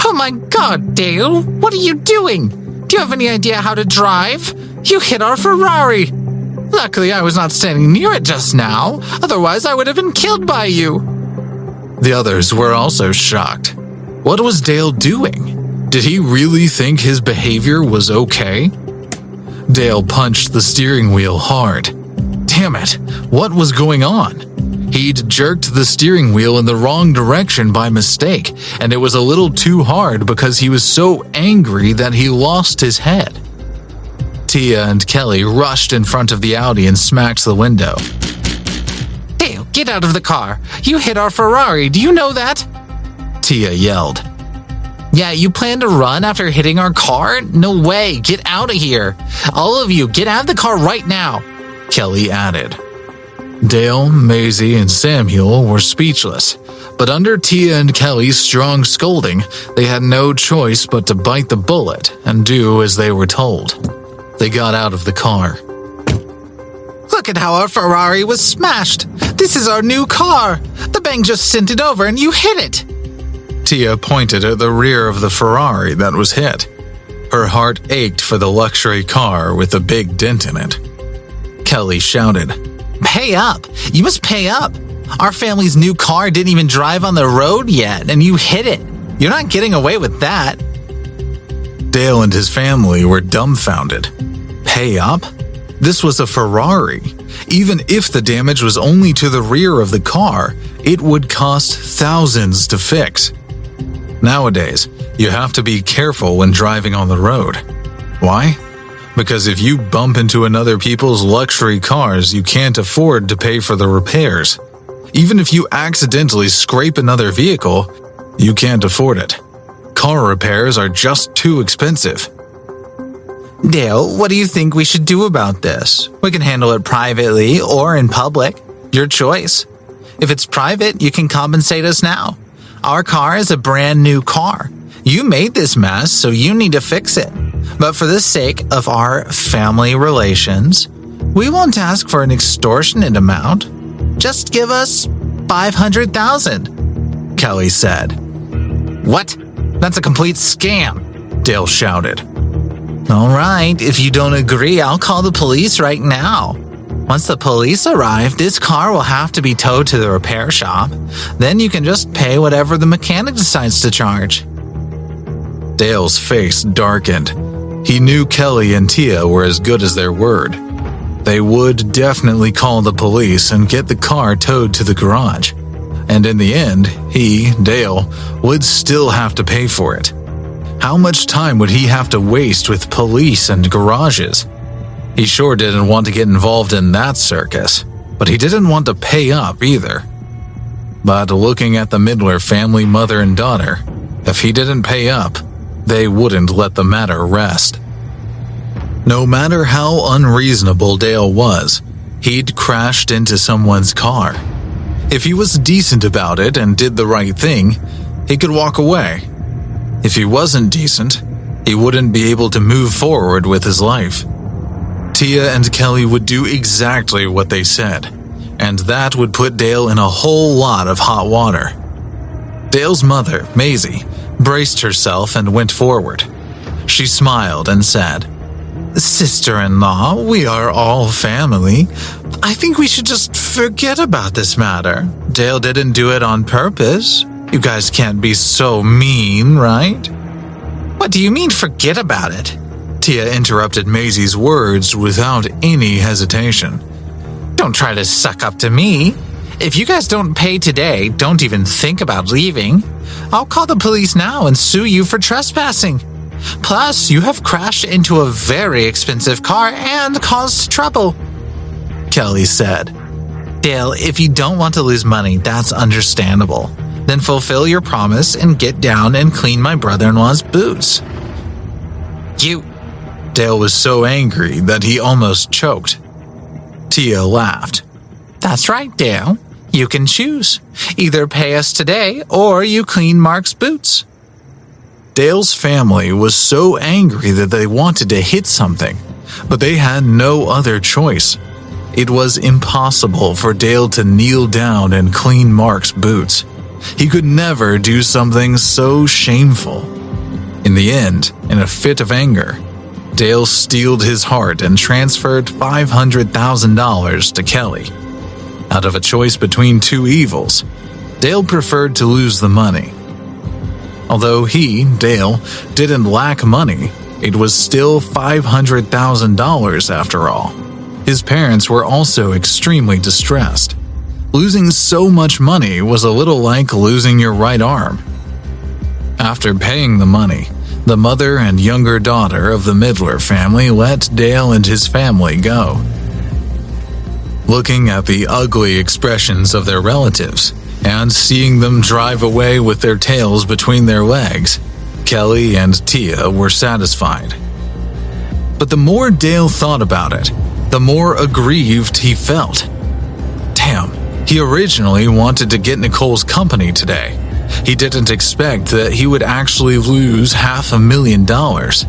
"Oh my God, Dale, what are you doing? Do you have any idea how to drive? You hit our Ferrari. Luckily, I was not standing near it just now. Otherwise, I would have been killed by you." The others were also shocked. What was Dale doing? Did he really think his behavior was okay? Dale punched the steering wheel hard. Damn it, what was going on? He'd jerked the steering wheel in the wrong direction by mistake, and it was a little too hard because he was so angry that he lost his head. Tia and Kelly rushed in front of the Audi and smacked the window. "Dale, get out of the car. You hit our Ferrari, do you know that?" Tia yelled. "Yeah, you plan to run after hitting our car? No way, get out of here. All of you, get out of the car right now," Kelly added. Dale, Maisie, and Samuel were speechless, but under Tia and Kelly's strong scolding, they had no choice but to bite the bullet and do as they were told. They got out of the car. "Look at how our Ferrari was smashed. This is our new car. The bank just sent it over and you hit it." Tia pointed at the rear of the Ferrari that was hit. Her heart ached for the luxury car with a big dent in it. Kelly shouted, "Pay up! You must pay up! Our family's new car didn't even drive on the road yet, and you hit it. You're not getting away with that." Dale and his family were dumbfounded. Pay up? This was a Ferrari. Even if the damage was only to the rear of the car, it would cost thousands to fix. Nowadays, you have to be careful when driving on the road. Why? Because if you bump into another people's luxury cars, you can't afford to pay for the repairs. Even if you accidentally scrape another vehicle, you can't afford it. Car repairs are just too expensive. "Dale, what do you think we should do about this? We can handle it privately or in public. Your choice. If it's private, you can compensate us now. Our car is a brand new car. You made this mess, so you need to fix it. But for the sake of our family relations, we won't ask for an extortionate amount. Just give us $500,000, Kelly said. What? That's a complete scam, Dale shouted. All right, if you don't agree, I'll call the police right now. Once the police arrive, this car will have to be towed to the repair shop. Then you can just pay whatever the mechanic decides to charge. Dale's face darkened. He knew Kelly and Tia were as good as their word. They would definitely call the police and get the car towed to the garage. And in the end, he, Dale, would still have to pay for it. How much time would he have to waste with police and garages? He sure didn't want to get involved in that circus, but he didn't want to pay up either. But looking at the Midler family, mother and daughter, if he didn't pay up, they wouldn't let the matter rest. No matter how unreasonable Dale was, he'd crashed into someone's car. If he was decent about it and did the right thing, he could walk away. If he wasn't decent, he wouldn't be able to move forward with his life. Tia and Kelly would do exactly what they said, and that would put Dale in a whole lot of hot water. Dale's mother, Maisie, braced herself and went forward. She smiled and said, "Sister-in-law, we are all family. I think we should just forget about this matter. Dale didn't do it on purpose. You guys can't be so mean, right?" "What do you mean, forget about it?" Tia interrupted Maisie's words without any hesitation. "Don't try to suck up to me. If you guys don't pay today, don't even think about leaving. I'll call the police now and sue you for trespassing. Plus, you have crashed into a very expensive car and caused trouble," Kelly said. "Dale, if you don't want to lose money, that's understandable. Then fulfill your promise and get down and clean my brother-in-law's boots." Dale was so angry that he almost choked. Tia laughed. "That's right, Dale. You can choose. Either pay us today or you clean Mark's boots." Dale's family was so angry that they wanted to hit something, but they had no other choice. It was impossible for Dale to kneel down and clean Mark's boots. He could never do something so shameful. In the end, in a fit of anger, Dale steeled his heart and transferred $500,000 to Kelly. Out of a choice between two evils, Dale preferred to lose the money. Although he, Dale, didn't lack money, it was still $500,000 after all. His parents were also extremely distressed. Losing so much money was a little like losing your right arm. After paying the money, the mother and younger daughter of the Midler family let Dale and his family go. Looking at the ugly expressions of their relatives and seeing them drive away with their tails between their legs, Kelly and Tia were satisfied. But the more Dale thought about it, the more aggrieved he felt. Damn, he originally wanted to get Nicole's company today. He didn't expect that he would actually lose $500,000.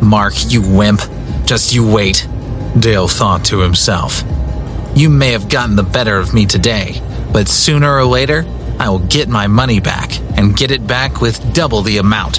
"Mark, you wimp. Just you wait," Dale thought to himself. "You may have gotten the better of me today, but sooner or later, I will get my money back and get it back with double the amount."